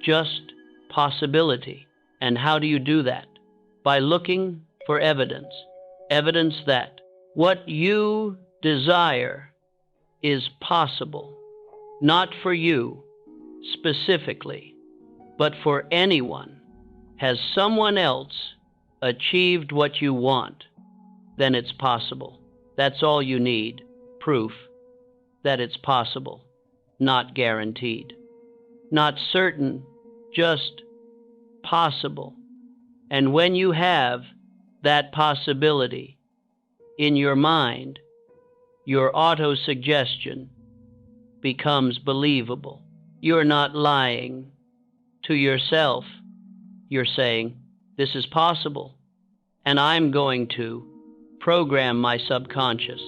just possibility. And how do you do that? By looking for evidence. Evidence that what you desire is possible, not for you specifically, but for anyone. Has someone else achieved what you want, then it's possible. That's all you need, proof that it's possible, not guaranteed. Not certain, just possible. And when you have that possibility in your mind, your autosuggestion becomes believable. You're not lying to yourself. You're saying, this is possible, and I'm going to program my subconscious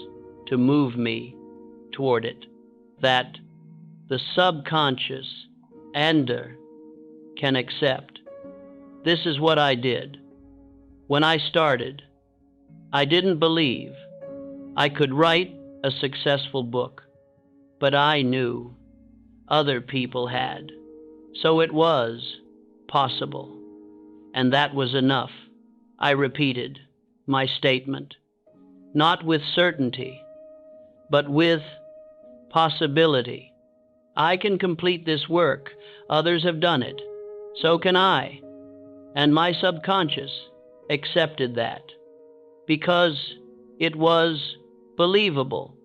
to move me toward it. That the subconscious ender can accept. This is what I did. When I started, I didn't believe I could write a successful book, but I knew other people had. So it was possible, and that was enough. I repeated my statement, not with certainty, but with possibility. I can complete this work. Others have done it. So can I. And my subconscious accepted that because it was believable.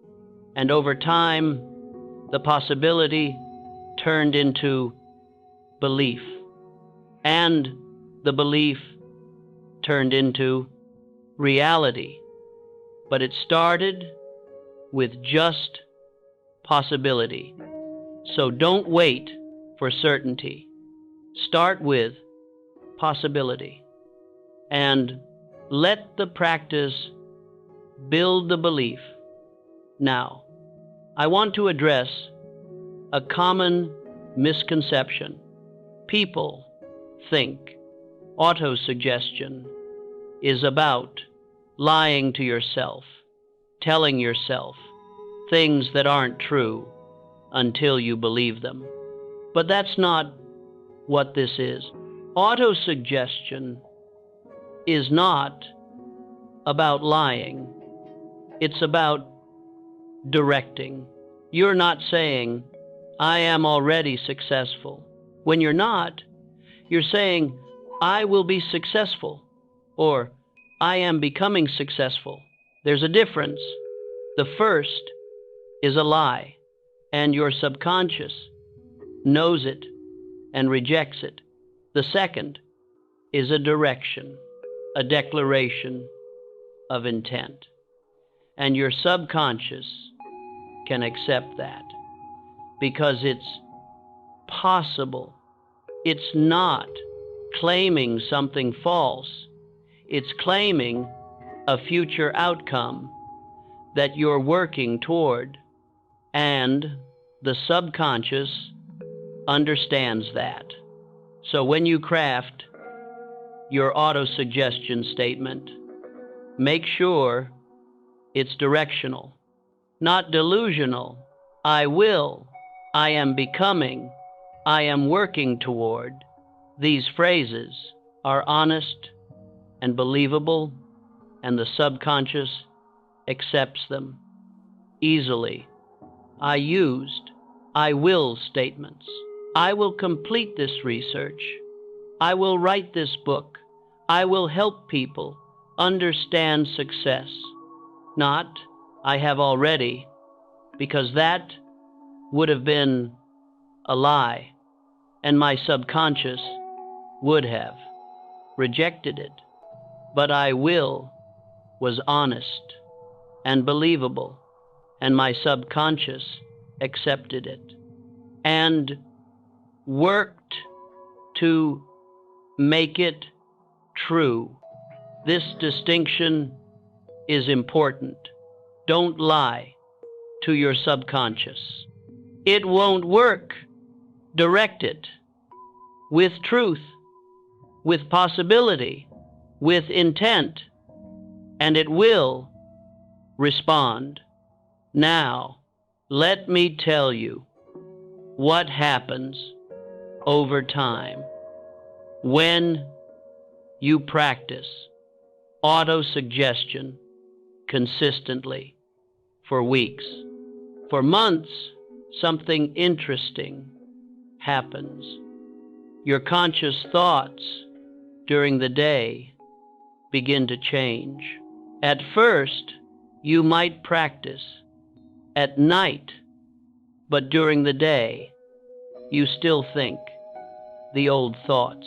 And over time, the possibility turned into belief. And the belief turned into reality. But it started with just possibility. So don't wait for certainty. Start with possibility. And let the practice build the belief. Now, I want to address a common misconception. People think autosuggestion is about lying to yourself, telling yourself things that aren't true until you believe them. But that's not what this is. Autosuggestion is not about lying. It's about directing. You're not saying, I am already successful. When you're not, you're saying, I will be successful, or I am becoming successful. There's a difference. The first is a lie, and your subconscious knows it and rejects it. The second is a direction, a declaration of intent. And your subconscious can accept that because it's possible. It's not claiming something false. It's claiming a future outcome that you're working toward. And the subconscious understands that. So when you craft your autosuggestion statement, make sure it's directional, not delusional. I will, I am becoming, I am working toward. These phrases are honest and believable, and the subconscious accepts them easily. I used I will statements. I will complete this research. I will write this book. I will help people understand success. Not, I have already, because that would have been a lie, and my subconscious would have rejected it. But I will was honest and believable, and my subconscious accepted it and worked to make it true. This distinction is important. Don't lie to your subconscious. It won't work. Direct it with truth, with possibility, with intent, and it will respond. Now, let me tell you what happens over time when you practice autosuggestion consistently for weeks. For months, something interesting happens. Your conscious thoughts during the day begin to change. At first, you might practice at night, but during the day, you still think the old thoughts,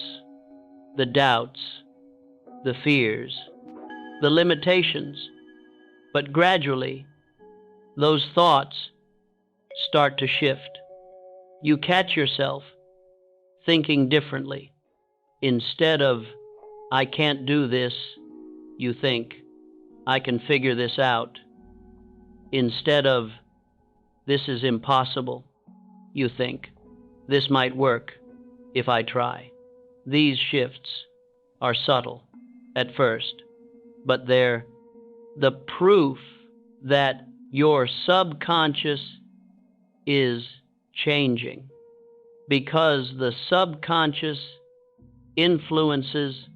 the doubts, the fears, the limitations, but gradually those thoughts start to shift. You catch yourself thinking differently. Instead of, I can't do this, you think, I can figure this out. Instead of, this is impossible, you think, this might work if I try. These shifts are subtle at first, but they're the proof that your subconscious is changing, because the subconscious influences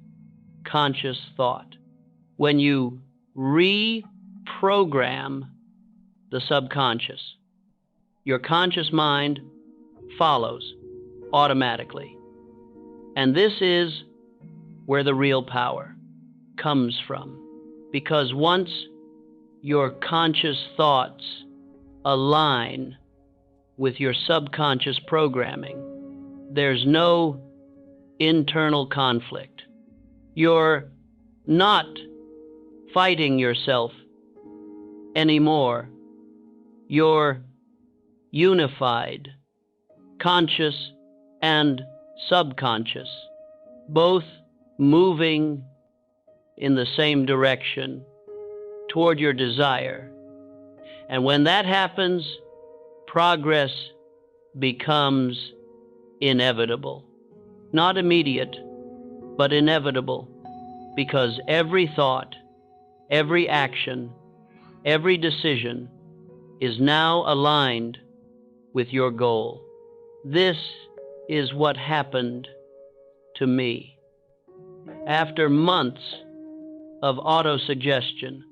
conscious thought. When you reprogram the subconscious, your conscious mind follows automatically. And this is where the real power comes from. Because once your conscious thoughts align with your subconscious programming, there's no internal conflict. You're not fighting yourself anymore. You're unified, conscious and subconscious, both moving in the same direction toward your desire. And when that happens, progress becomes inevitable. Not immediate, but inevitable, because every thought, every action, every decision is now aligned with your goal. This is what happened to me. After months of autosuggestion,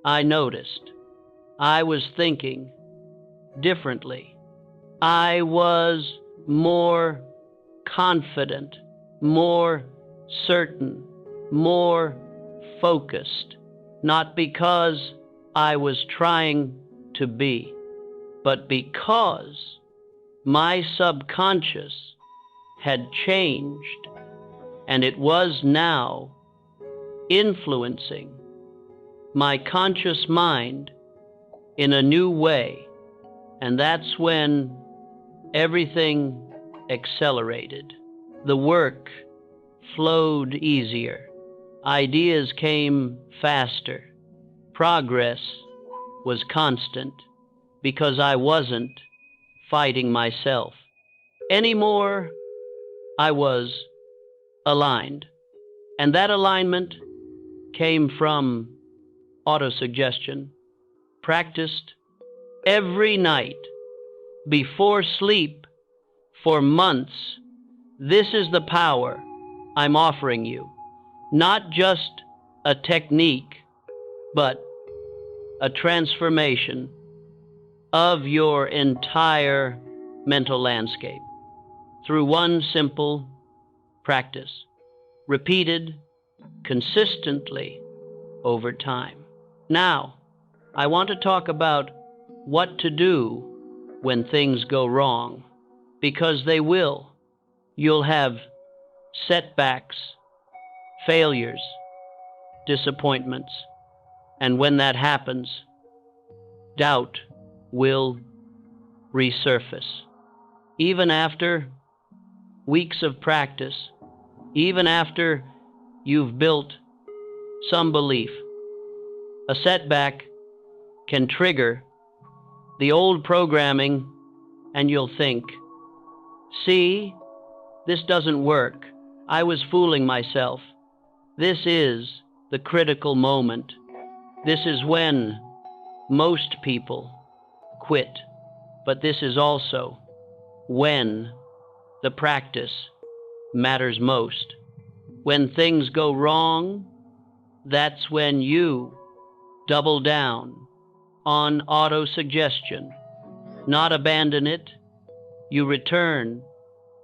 I noticed I was thinking differently. I was more confident, more certain, more focused, not because I was trying to be, but because my subconscious had changed, and it was now influencing my conscious mind in a new way. And that's when everything accelerated. The work flowed easier. Ideas came faster. Progress was constant, because I wasn't fighting myself anymore. I was aligned. And that alignment came from autosuggestion, practiced every night before sleep for months. This is the power I'm offering you. Not just a technique, but a transformation of your entire mental landscape through one simple practice, repeated consistently over time. Now, I want to talk about what to do when things go wrong, because they will. You'll have setbacks, failures, disappointments, and when that happens, doubt will resurface. Even after weeks of practice, even after you've built some belief, a setback can trigger the old programming, and you'll think, see, this doesn't work. I was fooling myself. This is the critical moment. This is when most people quit. But this is also when the practice matters most. When things go wrong, that's when you double down on autosuggestion, not abandon it. You return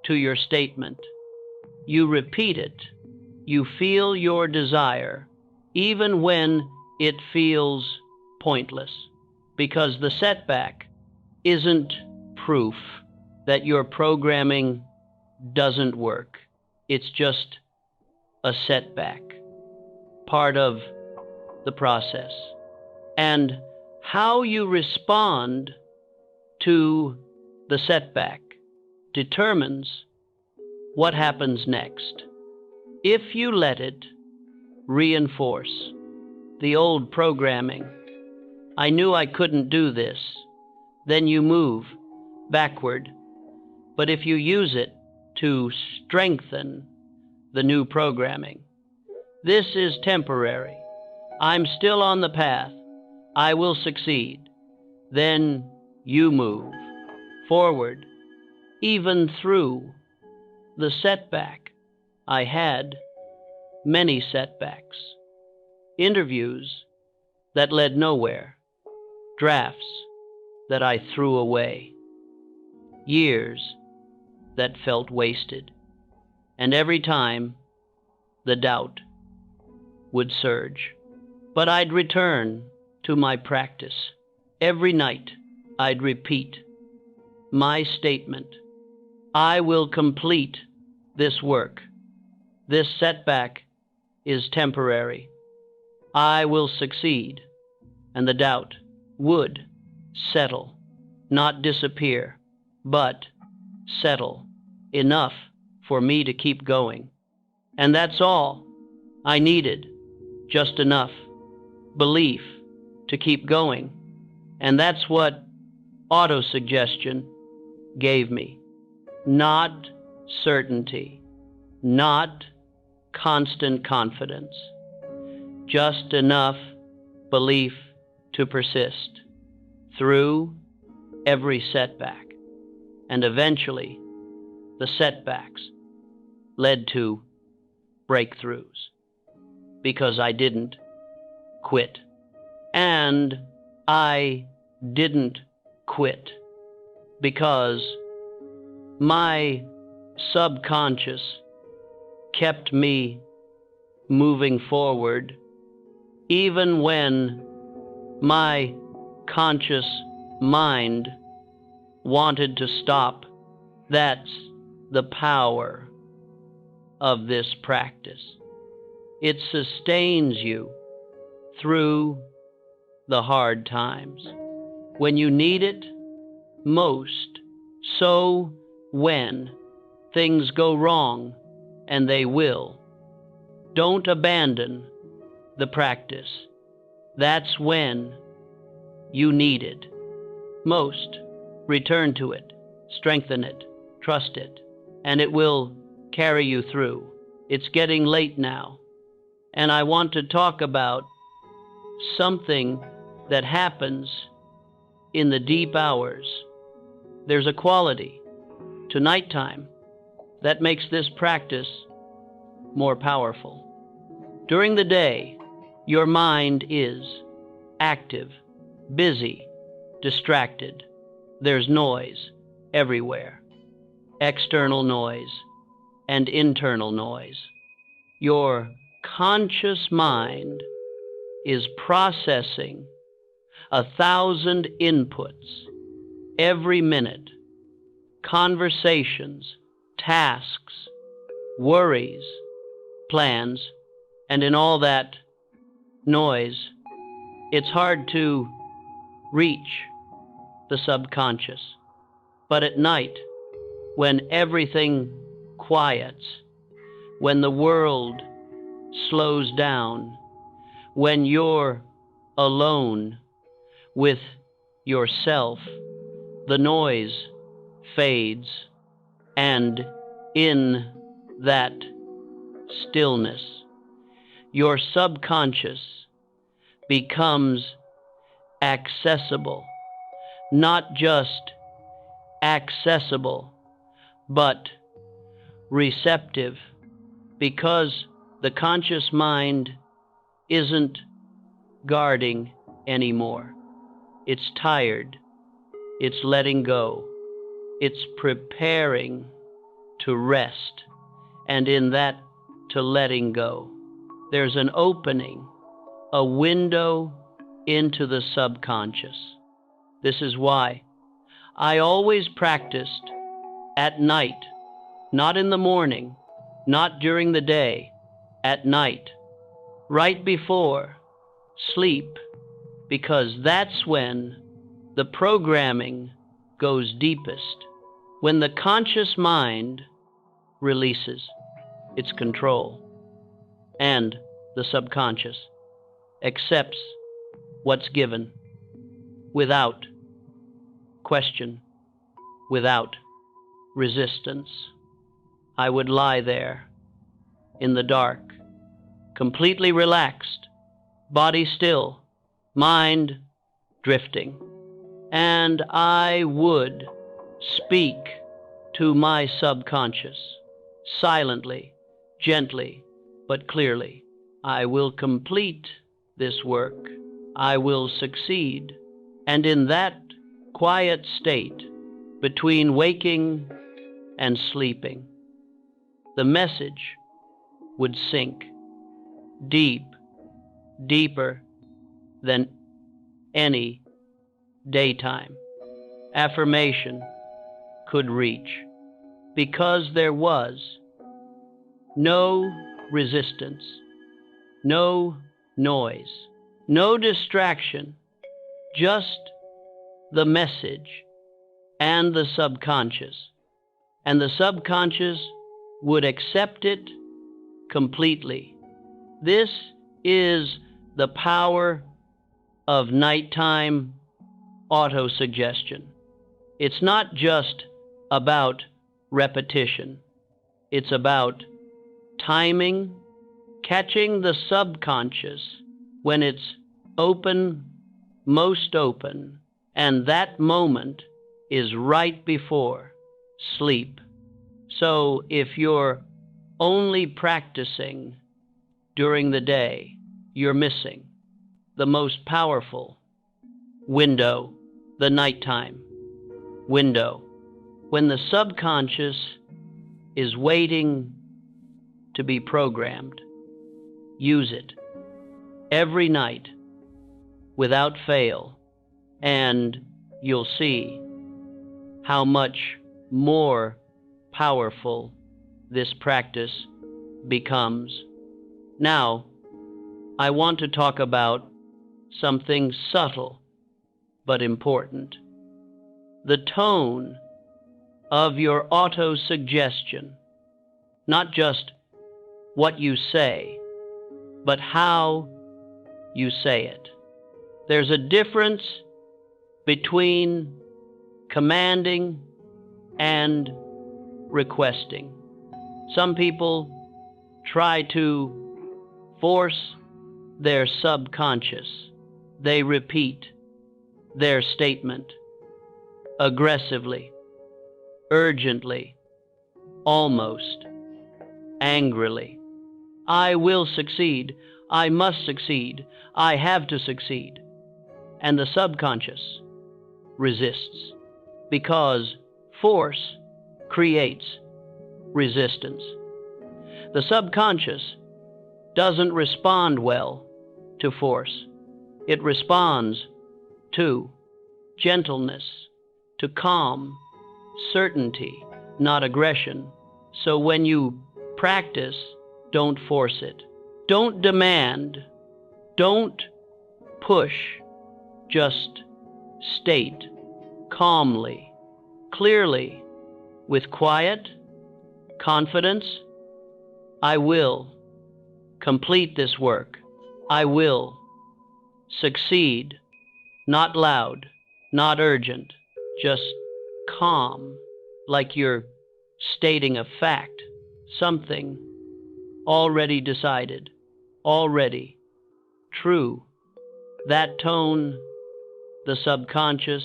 to your statement. You repeat it. You feel your desire, even when it feels pointless, because the setback isn't proof that your programming doesn't work. It's just a setback, part of the process. And How you respond to the setback determines what happens next. If you let it reinforce the old programming, I knew I couldn't do this, then you move backward. But if you use it to strengthen the new programming, this is temporary. I'm still on the path. I will succeed. Then you move forward, even through the setback. I had many setbacks, interviews that led nowhere, drafts that I threw away, years that felt wasted, and every time the doubt would surge. But I'd return to my practice. Every night I'd repeat my statement: I will complete this work. This setback is temporary. I will succeed. And the doubt would settle, not disappear, but settle enough for me to keep going. And that's all I needed, just enough belief to keep going. And that's what autosuggestion gave me. Not certainty, not constant confidence, just enough belief to persist through every setback. And eventually, the setbacks led to breakthroughs because I didn't quit. And I didn't quit because my subconscious kept me moving forward even when my conscious mind wanted to stop. That's the power of this practice. It sustains you through the hard times when you need it most. So when things go wrong, and they will, don't abandon the practice. That's when you need it most. Return to it, strengthen it, trust it, and it will carry you through. It's getting late now, and I want to talk about something that happens in the deep hours. There's a quality to nighttime that makes this practice more powerful. During the day, your mind is active, busy, distracted. There's noise everywhere, external noise and internal noise. Your conscious mind is processing 1,000 inputs every minute, conversations, tasks, worries, plans, and in all that noise, it's hard to reach the subconscious. But at night, when everything quiets, when the world slows down, when you're alone with yourself, the noise fades, and in that stillness, your subconscious becomes accessible. Not just accessible, but receptive, because the conscious mind isn't guarding anymore. It's tired. It's letting go. It's preparing to rest. And in that to letting go, there's an opening, a window into the subconscious. This is why I always practiced at night, not in the morning, not during the day, at night, right before sleep, because that's when the programming goes deepest, when the conscious mind releases its control and the subconscious accepts what's given without question, without resistance. I would lie there in the dark, completely relaxed, body still, mind drifting, and I would speak to my subconscious, silently, gently, but clearly. I will complete this work. I will succeed. And in that quiet state, between waking and sleeping, the message would sink deep, deeper than any daytime affirmation could reach, because there was no resistance, no noise, no distraction, just the message and the subconscious. And the subconscious would accept it completely. This is the power of nighttime autosuggestion. It's not just about repetition. It's about timing, catching the subconscious when it's open, most open, and that moment is right before sleep. So if you're only practicing during the day, you're missing the most powerful window, the nighttime window, when the subconscious is waiting to be programmed. Use it every night without fail, and you'll see how much more powerful this practice becomes. Now, I want to talk about something subtle but important. The tone of your autosuggestion, not just what you say, but how you say it. There's a difference between commanding and requesting. Some people try to force their subconscious. They repeat their statement aggressively, urgently, almost angrily. I will succeed. I must succeed. I have to succeed. And the subconscious resists, because force creates resistance. The subconscious doesn't respond well to force. It responds to gentleness, to calm, certainty, not aggression. So when you practice, don't force it. Don't demand. Don't push. Just state calmly, clearly, with quiet confidence. I will complete this work. I will succeed. Not loud, not urgent, just calm, like you're stating a fact, something already decided, already true. That tone the subconscious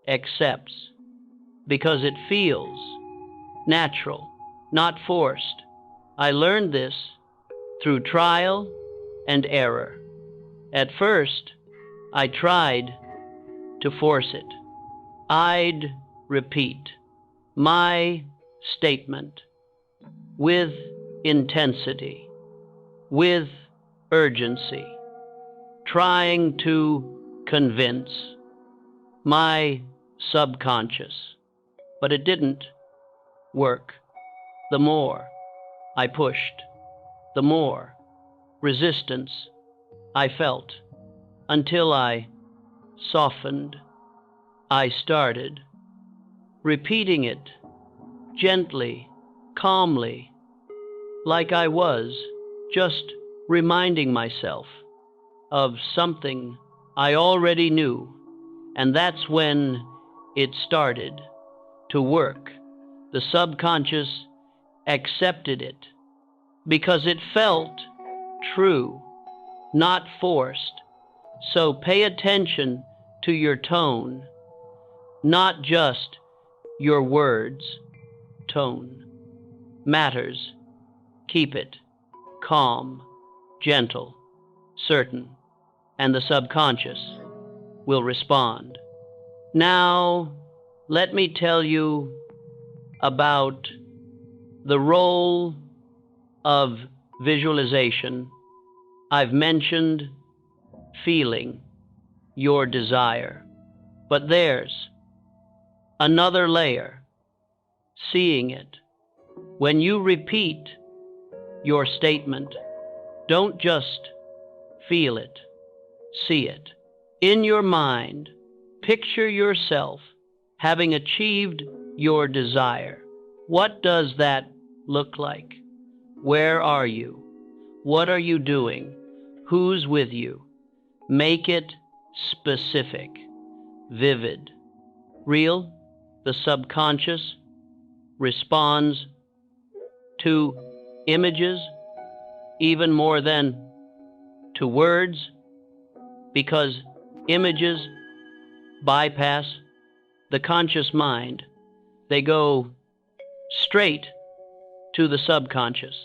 accepts because it feels natural, not forced. I learned this through trial and error. At first, I tried to force it. I'd repeat my statement with intensity, with urgency, trying to convince my subconscious. But it didn't work. The more I pushed, the more resistance I felt. until I softened. I started repeating it gently, calmly, like I was just reminding myself of something I already knew, and that's when it started to work. The subconscious accepted it because it felt true, not forced. So pay attention to your tone, not just your words. Tone matters. Keep it calm, gentle, certain, and the subconscious will respond. Now, let me tell you about the role of visualization. I've mentioned feeling your desire, but there's another layer, seeing it. When you repeat your statement, don't just feel it, see it. In your mind, picture yourself having achieved your desire. What does that look like? Where are you? What are you doing? Who's with you? Make it specific, vivid, real. The subconscious responds to images even more than to words, because images bypass the conscious mind. They go straight to the subconscious.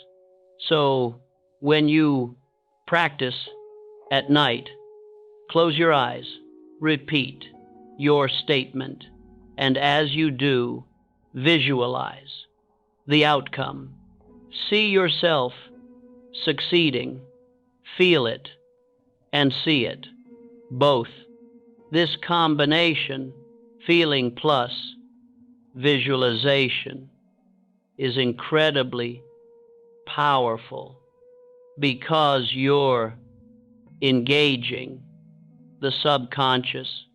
So when you practice at night, close your eyes, repeat your statement, and as you do, visualize the outcome. See yourself succeeding, feel it, and see it, both. This combination, feeling plus visualization, is incredibly powerful because you're engaging the subconscious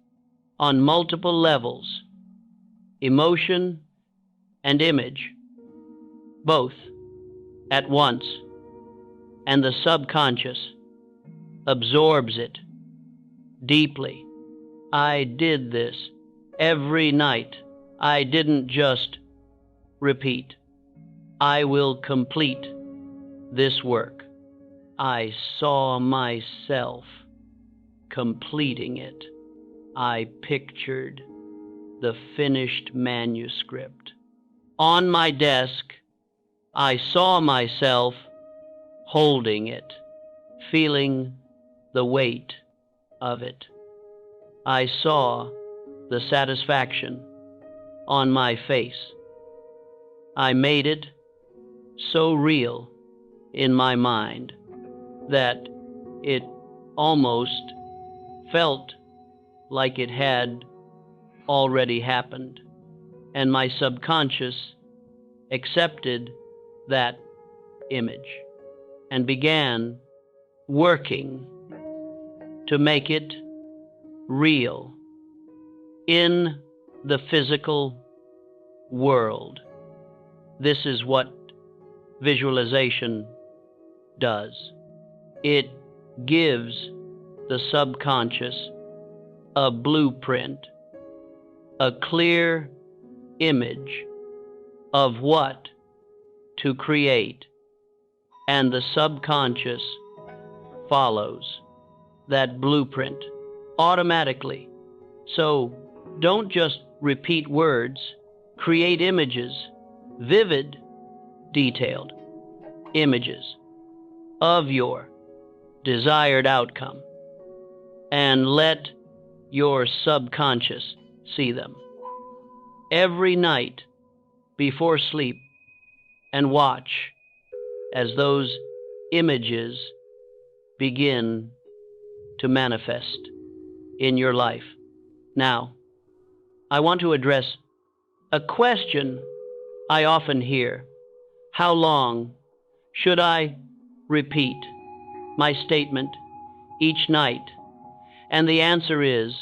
on multiple levels, emotion and image, both at once, and the subconscious absorbs it deeply. I did this every night. I didn't just repeat. I will complete this work. I saw myself completing it. I pictured the finished manuscript. On my desk, I saw myself holding it, feeling the weight of it. I saw the satisfaction on my face. I made it so real in my mind that it almost felt like it had already happened, and my subconscious accepted that image and began working to make it real in the physical world. This is what visualization does. It gives the subconscious a blueprint, a clear image of what to create, and the subconscious follows that blueprint automatically. So don't just repeat words, create images, vivid, detailed images of your desired outcome, and let your subconscious see them every night before sleep, and watch as those images begin to manifest in your life. Now, I want to address a question I often hear. How long should I repeat my statement each night? And the answer is,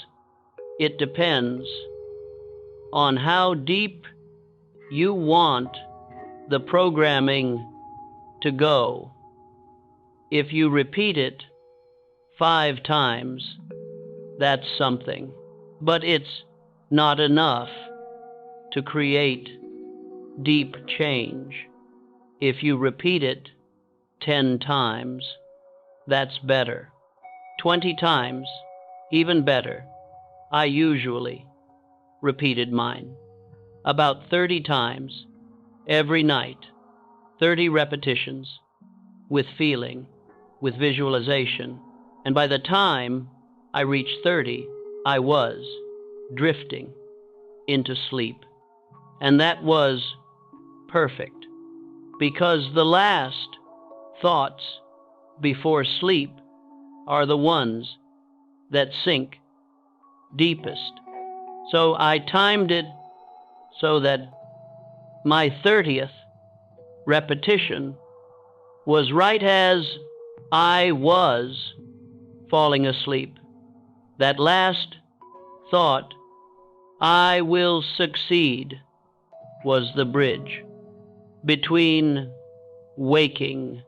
it depends on how deep you want the programming to go. If you repeat it 5 times, that's something. But it's not enough to create deep change. If you repeat it 10 times, that's better. 20 times, even better. I usually repeated mine about 30 times every night, 30 repetitions with feeling, with visualization. And by the time I reached 30, I was drifting into sleep. And that was perfect, because the last thoughts before sleep are the ones that sink deepest. So I timed it so that my 30th repetition was right as I was falling asleep. That last thought, I will succeed, was the bridge between waking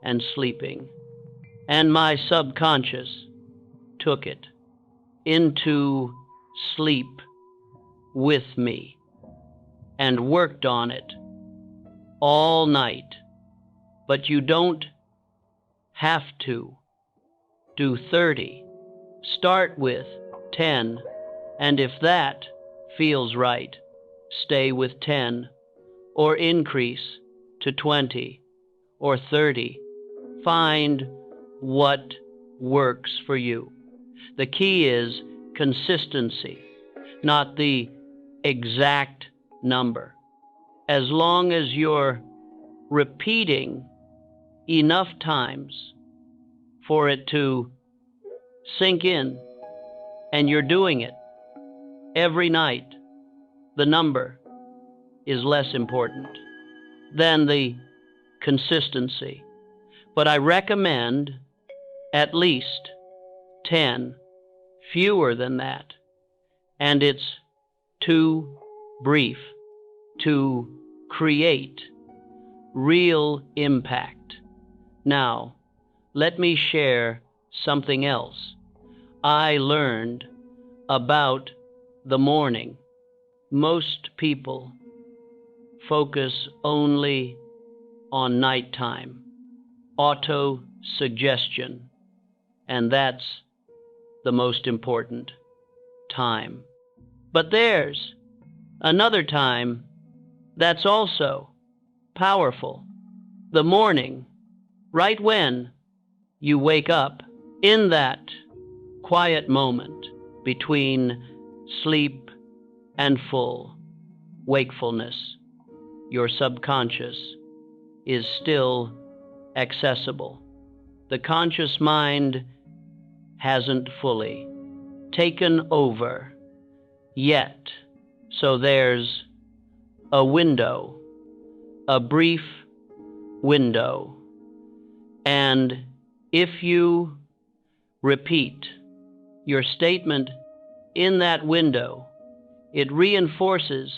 and sleeping. And my subconscious took it into sleep with me and worked on it all night. But you don't have to do 30. Start with 10, and if that feels right, stay with 10, or increase to 20 or 30. Find what works for you. The key is consistency, not the exact number. As long as you're repeating enough times for it to sink in, and you're doing it every night, the number is less important than the consistency. But I recommend at least 10, fewer than that. And it's too brief to create real impact. Now, let me share something else I learned about the morning. Most people focus only on nighttime, autosuggestion, and that's the most important time. But there's another time that's also powerful. The morning, right when you wake up, in that quiet moment between sleep and full wakefulness, your subconscious is still accessible. The conscious mind hasn't fully taken over yet. So there's a window, a brief window. And if you repeat your statement in that window, it reinforces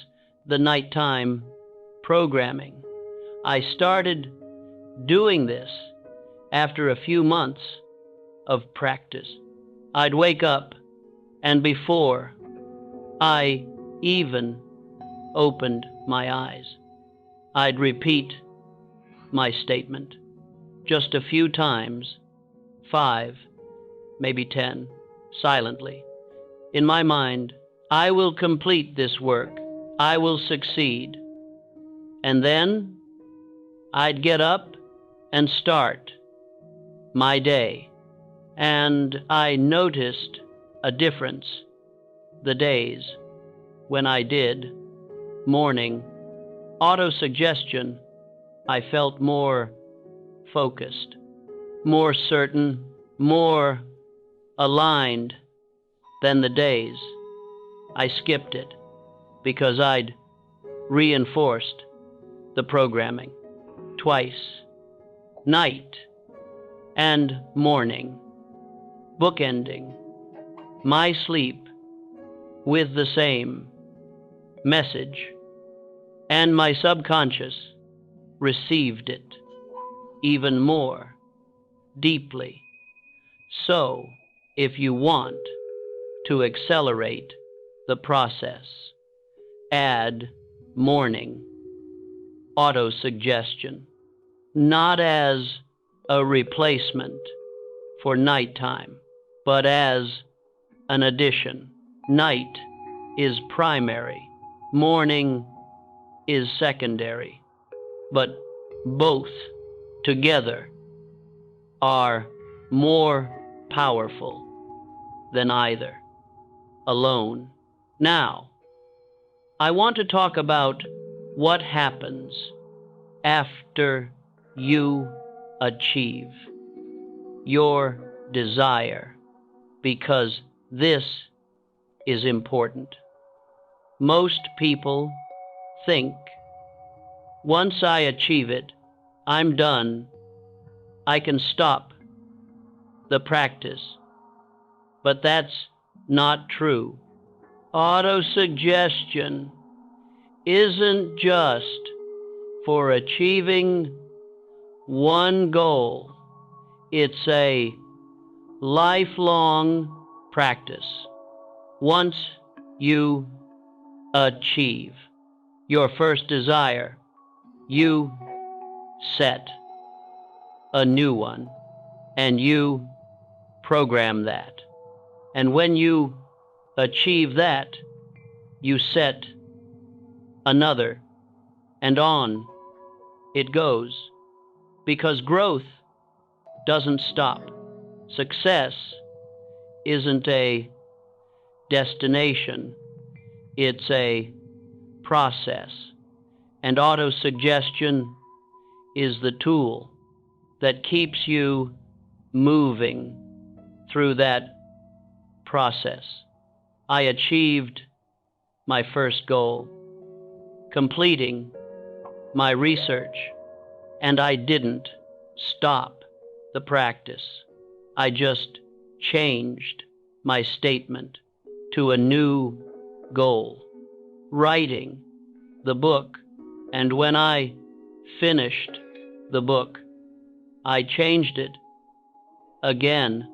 the nighttime programming. I started doing this after a few months of practice. I'd wake up, and before I even opened my eyes, I'd repeat my statement just a few times, 5, maybe 10, silently. In my mind, I will complete this work. I will succeed. And then I'd get up and start my day. And I noticed a difference the days when I did morning autosuggestion. I felt more focused, more certain, more aligned than the days I skipped it because I'd reinforced the programming twice, night and morning, bookending my sleep with the same message, and my subconscious received it even more deeply. So, if you want to accelerate the process, add morning autosuggestion, not as a replacement for nighttime, but as an addition. Night is primary, morning is secondary, but both together are more powerful than either alone. Now, I want to talk about what happens after you achieve your desire, because this is important. Most people think, once I achieve it, I'm done. I can stop the practice. But that's not true. Autosuggestion isn't just for achieving one goal. It's a lifelong practice. Once you achieve your first desire, you set a new one, and you program that. And when you achieve that, you set another, and on it goes, because growth doesn't stop. Success isn't a destination, it's a process. And autosuggestion is the tool that keeps you moving through that process. I achieved my first goal, completing my research, and I didn't stop the practice. I just changed my statement to a new goal, writing the book. And when I finished the book, I changed it again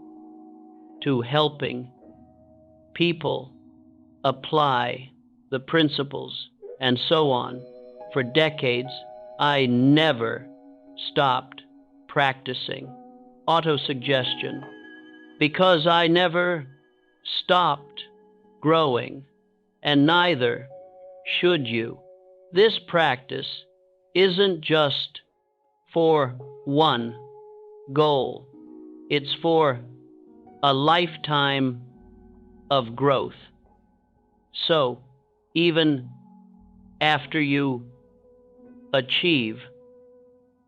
to helping people apply the principles, and so on. For decades, I never stopped practicing autosuggestion because I never stopped growing, and neither should you. This practice isn't just for one goal. It's for a lifetime of growth. So, even after you achieve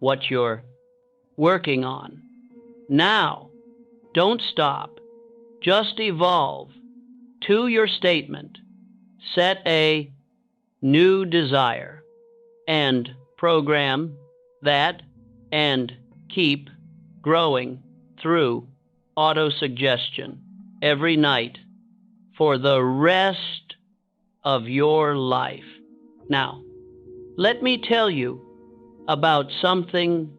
what you're working on, now, don't stop. Just evolve to your statement. Set a new desire and program that, and keep growing through autosuggestion every night for the rest of your life. Now, let me tell you about something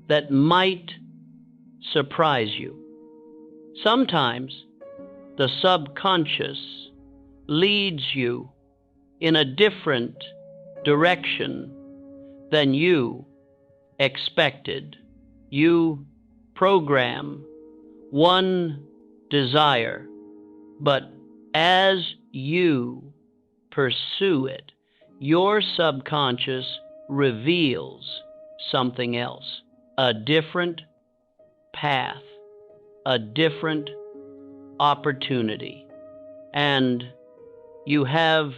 that might surprise you. Sometimes the subconscious leads you in a different direction than you expected. You program one desire, but as you pursue it, your subconscious reveals something else, a different path, a different opportunity, and you have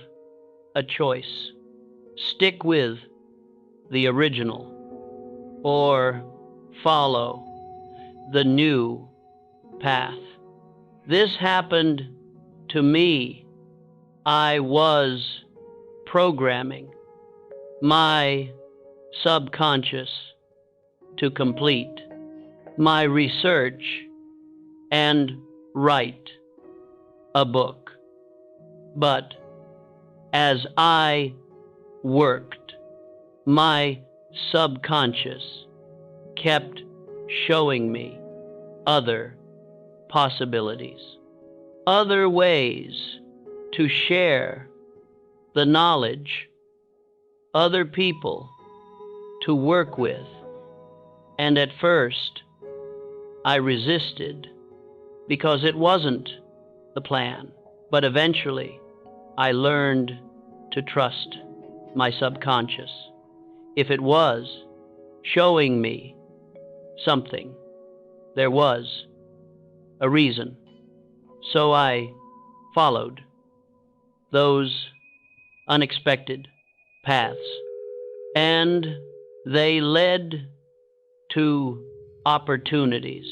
a choice. Stick with the original or follow the new path. This happened to me. I was programming my subconscious to complete my research and write a book. But as I worked, my subconscious kept showing me other possibilities, other ways to share the knowledge, other people to work with. And at first, I resisted because it wasn't the plan. But eventually, I learned to trust my subconscious. If it was showing me something, there was a reason. So I followed those unexpected paths, and they led to opportunities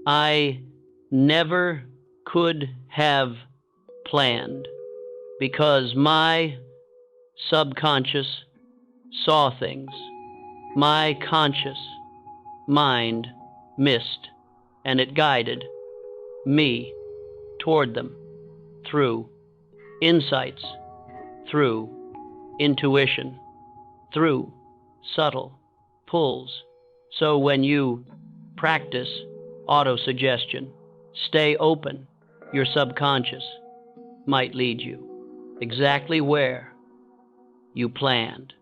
I never could have planned, because my subconscious saw things my conscious mind missed, and it guided me toward them through insights, through intuition, through subtle pulls. So when you practice autosuggestion, stay open. Your subconscious might lead you exactly where you planned,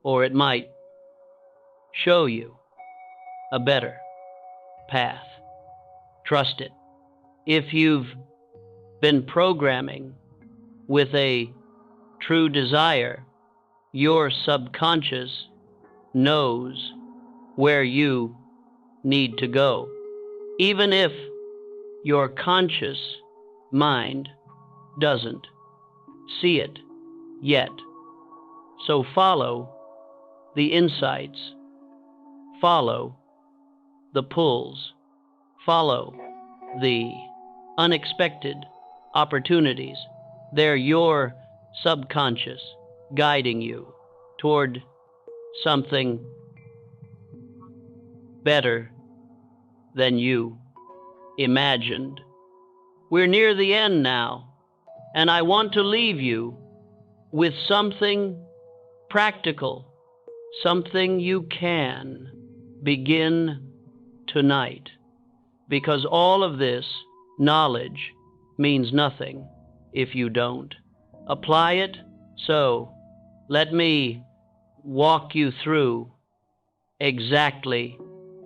or it might show you a better path. Trust it. If you've been programming with a true desire, your subconscious knows where you need to go, even if your conscious mind doesn't see it yet. So follow the insights, follow the pulls, follow the unexpected opportunities. They're your subconscious guiding you toward something better than you imagined. We're near the end now, and I want to leave you with something practical, something you can begin tonight, because all of this knowledge means nothing if you don't apply it. So let me walk you through exactly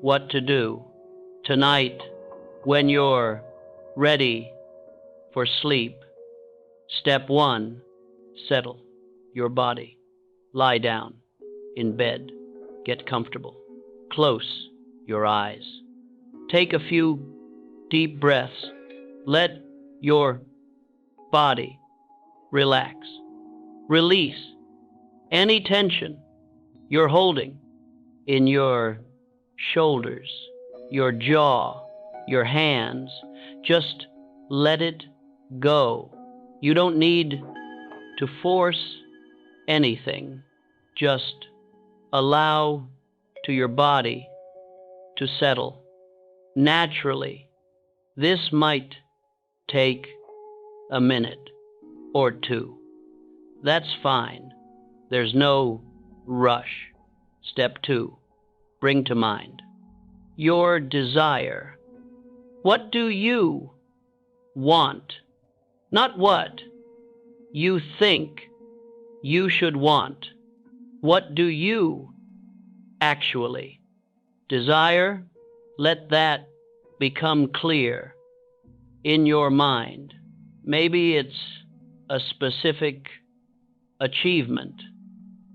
what to do tonight when you're ready for sleep. Step 1, settle your body. Lie down in bed. Get comfortable. Close your eyes. Take a few deep breaths. Let your body relax. Release any tension you're holding in your shoulders, your jaw, your hands. Just let it go. You don't need to force anything. Just allow to your body to settle naturally. This might take a minute or two. That's fine. There's no rush. Step 2, bring to mind your desire. What do you want? Not what you think you should want. What do you actually desire? Let that become clear in your mind. Maybe it's a specific achievement,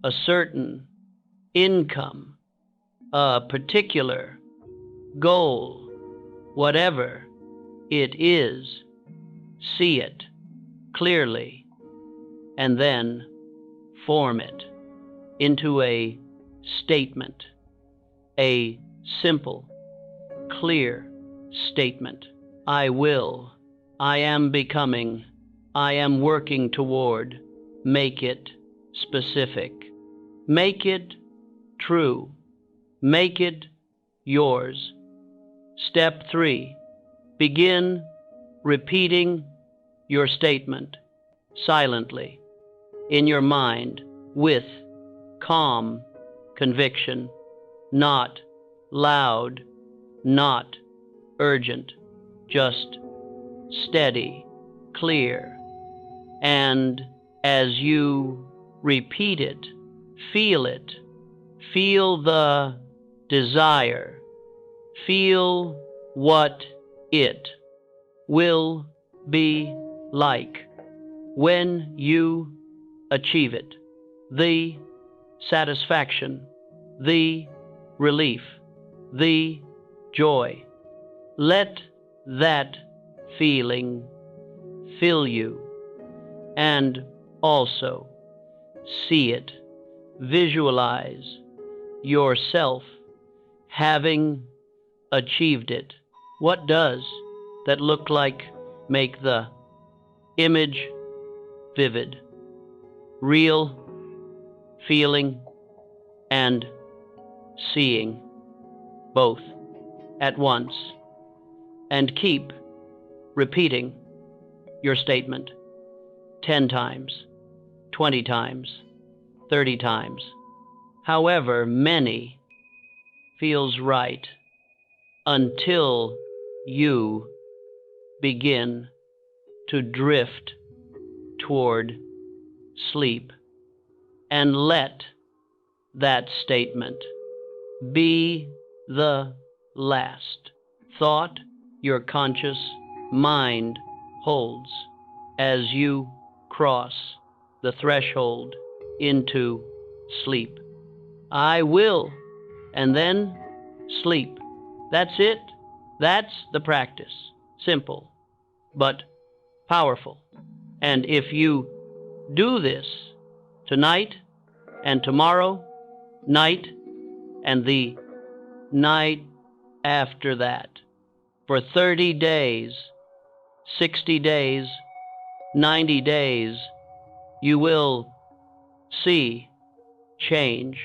a certain income, a particular goal. Whatever it is, see it clearly and then form it into a statement, a simple, clear statement. I will, I am becoming, I am working toward. Make it specific. Make it true. Make it yours. Step 3, begin repeating your statement silently in your mind with calm conviction, not loud, not urgent, just steady, clear. And as you repeat it, feel it. Feel the desire. Feel what it will be like when you achieve it. The satisfaction, the relief, the joy. Let that feeling fill you, and also see it. Visualize yourself having achieved it. What does that look like? Make the image vivid, real, feeling and seeing both at once, and keep repeating your statement 10 times, 20 times, 30 times, however many feels right, until you begin to drift toward sleep. And let that statement be the last thought your conscious mind holds as you cross the threshold into sleep. I will, and then sleep. That's it. That's the practice. Simple, but powerful. And if you do this tonight and tomorrow night and the night after that, for 30 days, 60 days, 90 days, you will see change,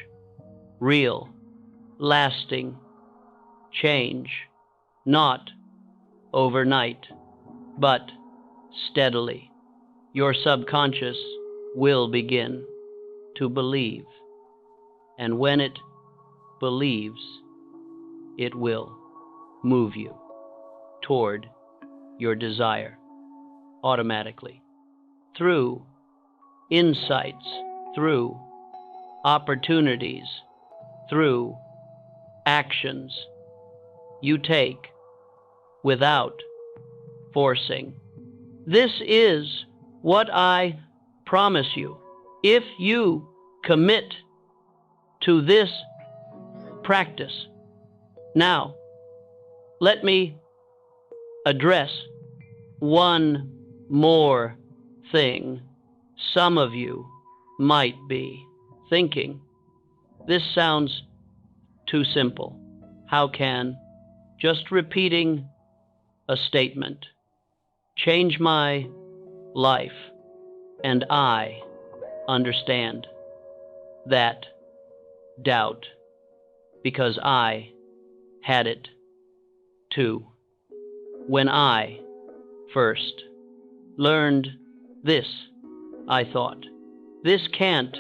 real, lasting change, not overnight, but steadily. Your subconscious will begin to believe, and when it believes, it will move you toward your desire automatically, through insights, through opportunities, through actions you take without forcing. This is what I promise you. If you commit to this practice. Now, let me address one more thing. Some of you might be thinking, this sounds too simple. How can just repeating a statement change my life? And I understand that doubt, because I had it too. When I first learned this, I thought, this can't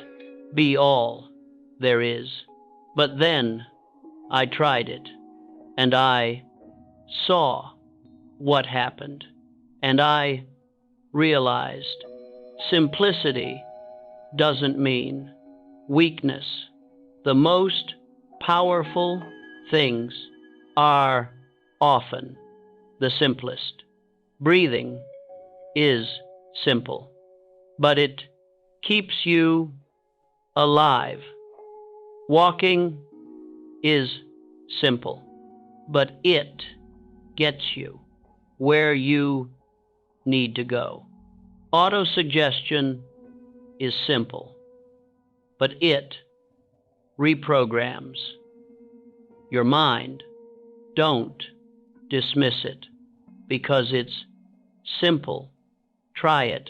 be all there is. But then I tried it, and I saw what happened, and I realized simplicity doesn't mean weakness. The most powerful things are often the simplest. Breathing is simple, but it keeps you alive. Walking is simple, but it gets you where you need to go. Autosuggestion is simple, but it reprograms your mind. Don't dismiss it because it's simple. Try it.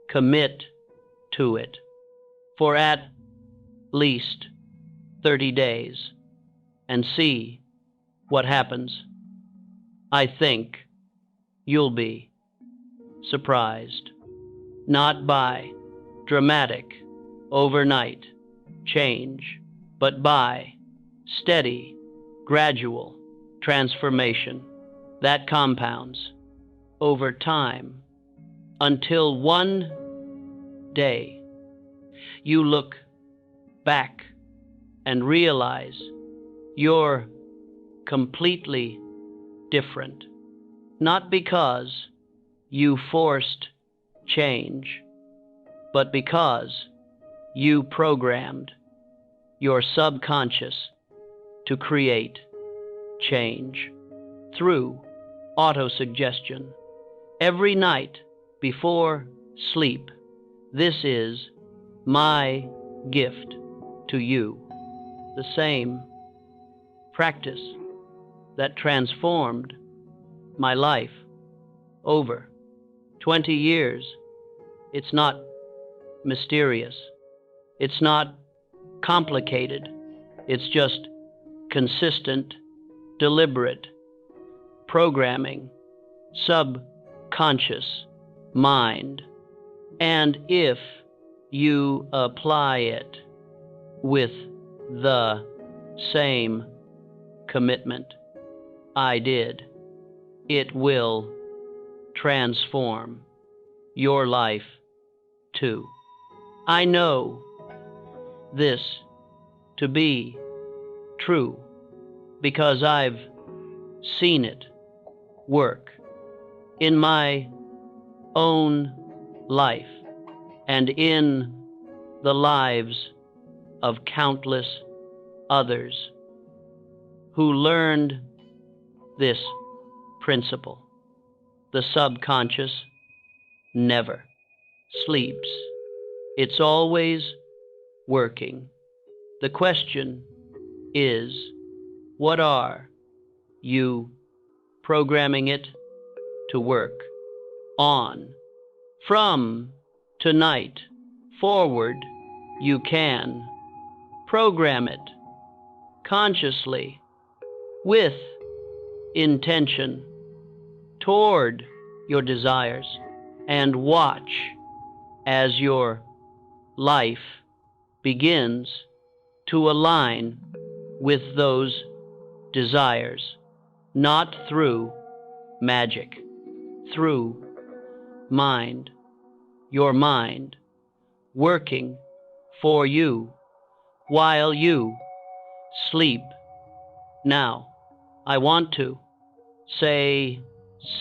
Commit to it for at least 30 days and see what happens. I think you'll be surprised, not by dramatic, overnight change, but by steady, gradual transformation that compounds over time until one day you look back and realize you're completely different, not because you forced change, but because you programmed your subconscious to create change through autosuggestion. Every night before sleep, this is my gift to you. The same practice that transformed my life over 20 years. It's not mysterious. It's not complicated. It's just consistent, deliberate programming, subconscious mind. And if you apply it with the same commitment I did, it will transform your life too. I know this to be true because I've seen it work in my own life and in the lives of countless others who learned this principle. The subconscious never sleeps. It's always working. The question is, what are you programming it to work on? From tonight forward, you can program it consciously with intention toward your desires, and watch as your life begins to align with those desires, not through magic, through mind, your mind working for you while you sleep. Now, I want to say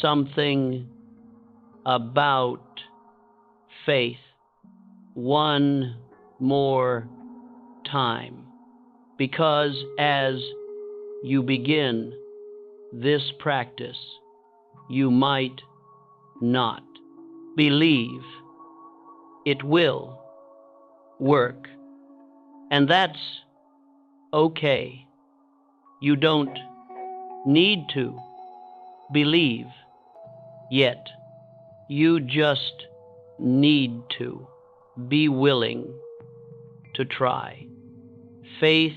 something about faith one more time, because as you begin this practice, you might not believe it will work, and that's okay. You don't need to believe yet. You just need to be willing to try. Faith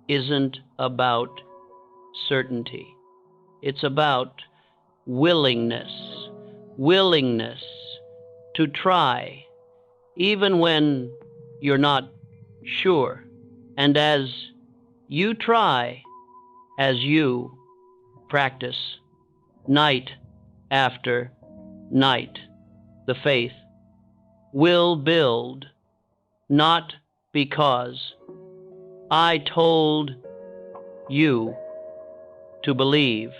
isn't about certainty. It's about willingness. Willingness to try, even when you're not sure. And as you try, as you practice night after night, the faith will build, not because I told you to believe,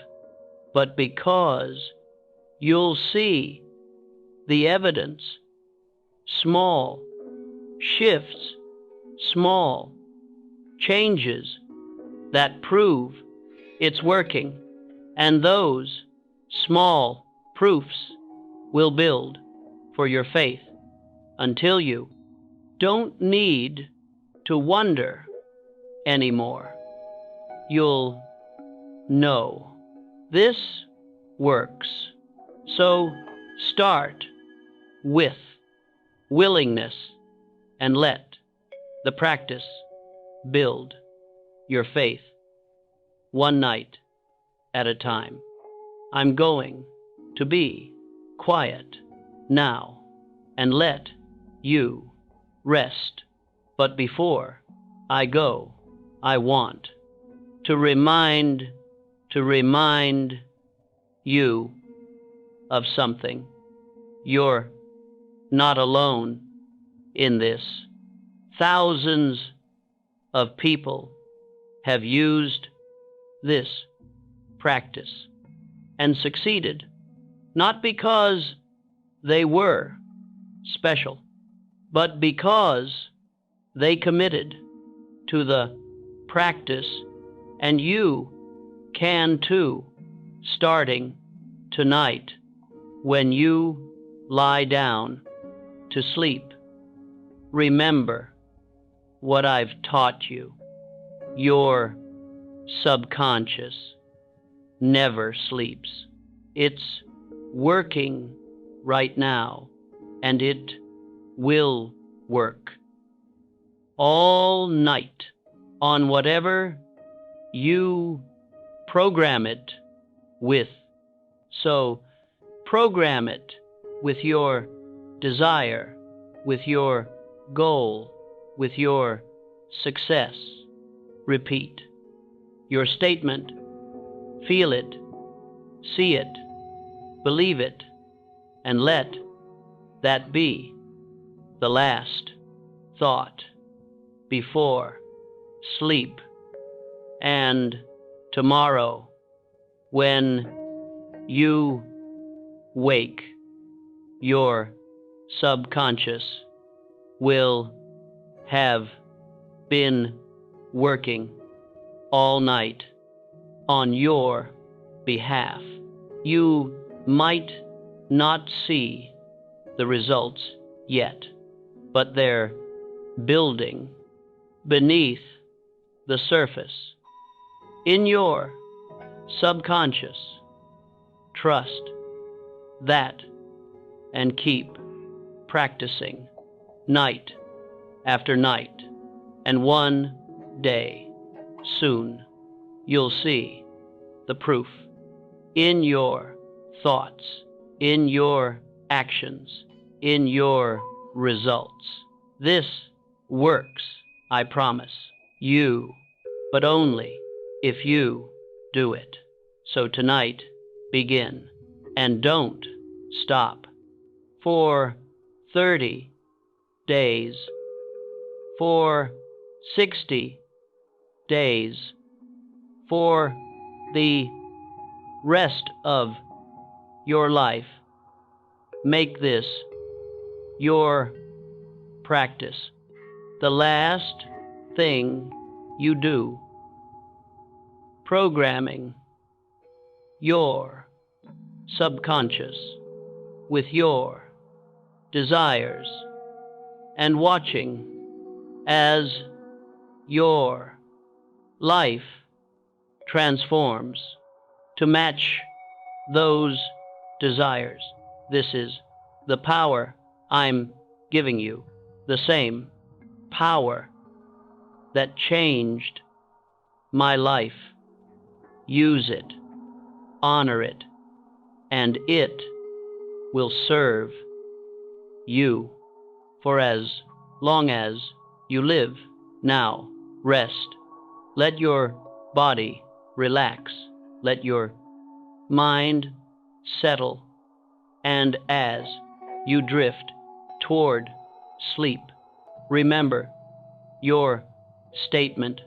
but because you'll see the evidence, small shifts, small changes that prove it's working, and those small proofs will build for your faith until you don't need to wonder anymore. You'll know this works. So start with willingness and let the practice build your faith one night at a time. I'm going to be quiet now and let you rest. But before I go, I want to remind you of something. You're not alone in this. Thousands of people have used this practice and succeeded, not because they were special, but because they committed to the practice, and you can too, starting tonight when you lie down to sleep. Remember what I've taught you. Your subconscious never sleeps. It's working right now, and it will work all night on whatever you program it with. So program it with your desire, with your goal, with your success. Repeat your statement. Feel it, see it, believe it, and let that be the last thought before sleep. And tomorrow, when you wake, your subconscious will have been working all night on your behalf. You might not see the results yet, but they're building beneath the surface in your subconscious. Trust that and keep practicing night after night, and one day soon you'll see the proof in your thoughts, in your actions, in your results. This works, I promise you, but only if you do it. So tonight, begin, and don't stop. For 30 days, for 60 days, for the rest of your life. Make this your practice, the last thing you do. Programming your subconscious with your desires, and watching as your life transforms to match those desires. This is the power I'm giving you, the same power that changed my life. Use it, honor it, and it will serve you for as long as you live. Now, rest. Let your body relax. Let your mind settle. And as you drift toward sleep, remember your statement.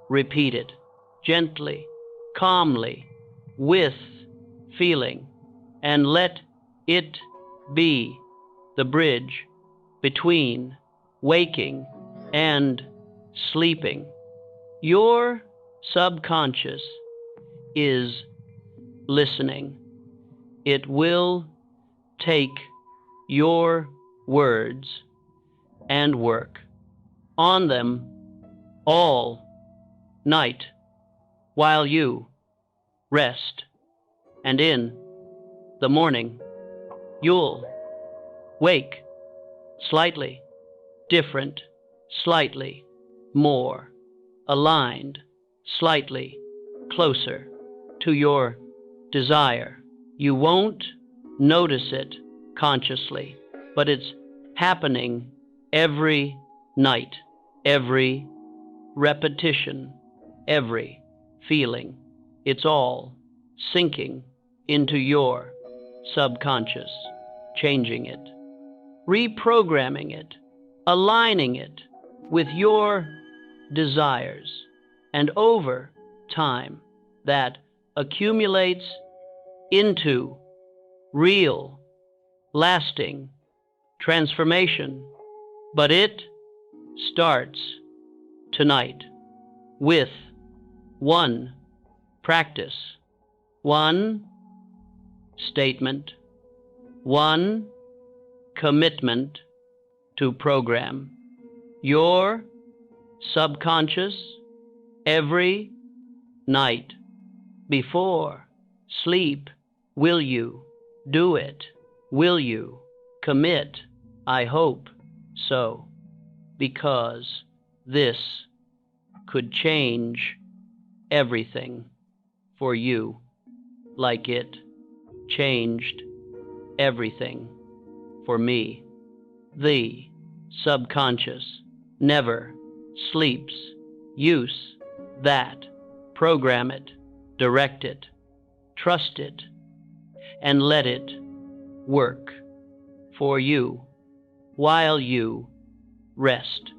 Repeat it gently, calmly, with feeling, and let it be the bridge between waking and sleeping. Your subconscious is listening. It will take your words and work on them all night while you rest, and in the morning you'll wake slightly different, slightly more aligned, slightly closer to your desire. You won't notice it consciously, but it's happening every night, every repetition, every feeling. It's all sinking into your subconscious, changing it, reprogramming it, aligning it with your desires. And over time, that accumulates into real, lasting transformation. But it starts tonight with one practice, one statement, one commitment to program your subconscious every night before sleep. Will you do it? Will you commit? I hope so, because this could change everything for you, like it changed everything for me. The subconscious never sleeps. Use that. Program it, direct it, trust it, and let it work for you while you rest.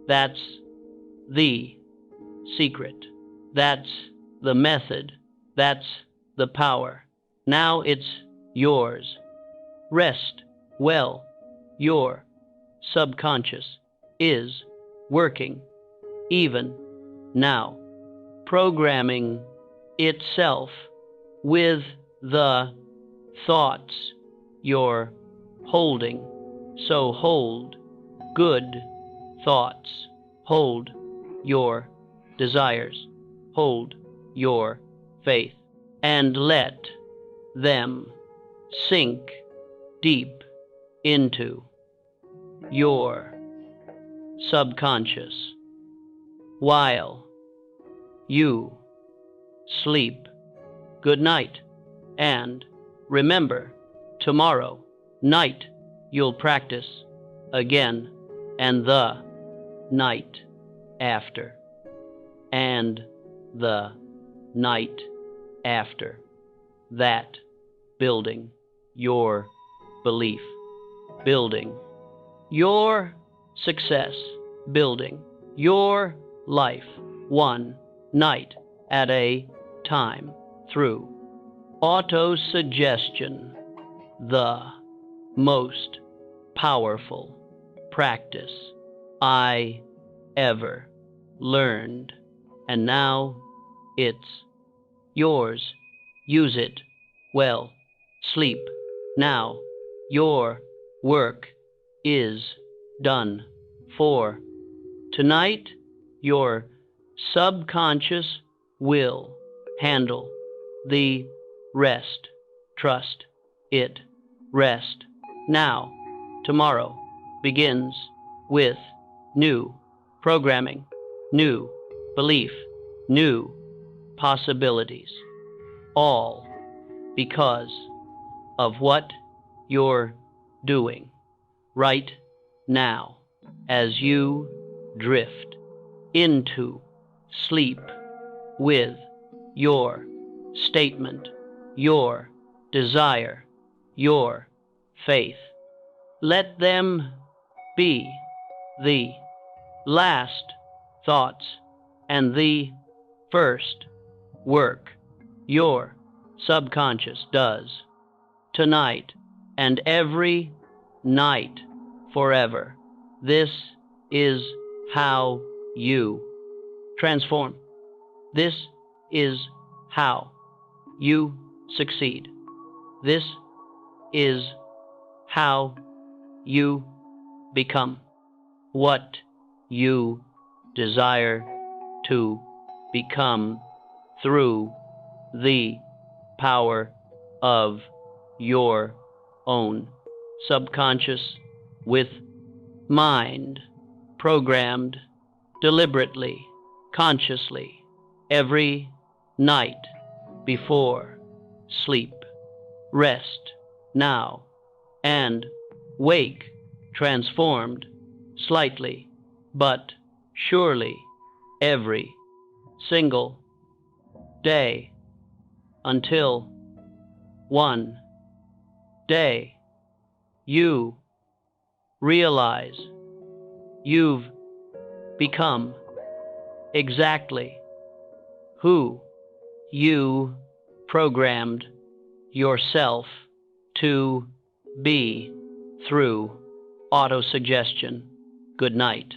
That's the secret. That's the method. That's the power. Now it's yours. Rest well. Your subconscious is working even now, programming itself with the thoughts you're holding. So hold good thoughts. Hold your desires. Hold your faith. And let them sink deep into your subconscious while you sleep. Good night. And remember, tomorrow night you'll practice again, and the night after, and the night after that, building your belief, building your success, building your life one night at a time through autosuggestion, the most powerful practice I ever learned. And now it's yours. Use it well. Sleep now. Your work is done for tonight. Your subconscious will handle the rest. Trust it. Rest now. Tomorrow begins with new programming, new belief, new possibilities, all because of what you're doing right now as you drift into sleep with your statement, your desire, your faith. Let them be the last thoughts and the first work your subconscious does tonight and every night forever. This is how you transform. This is how you succeed. This is how you become what you desire to become through the power of your own subconscious, with mind programmed deliberately, consciously, every night before sleep. Rest now, and wake, transformed, slightly, but surely, every single day, until one day you realize you've become exactly who you programmed yourself to be through autosuggestion. Good night.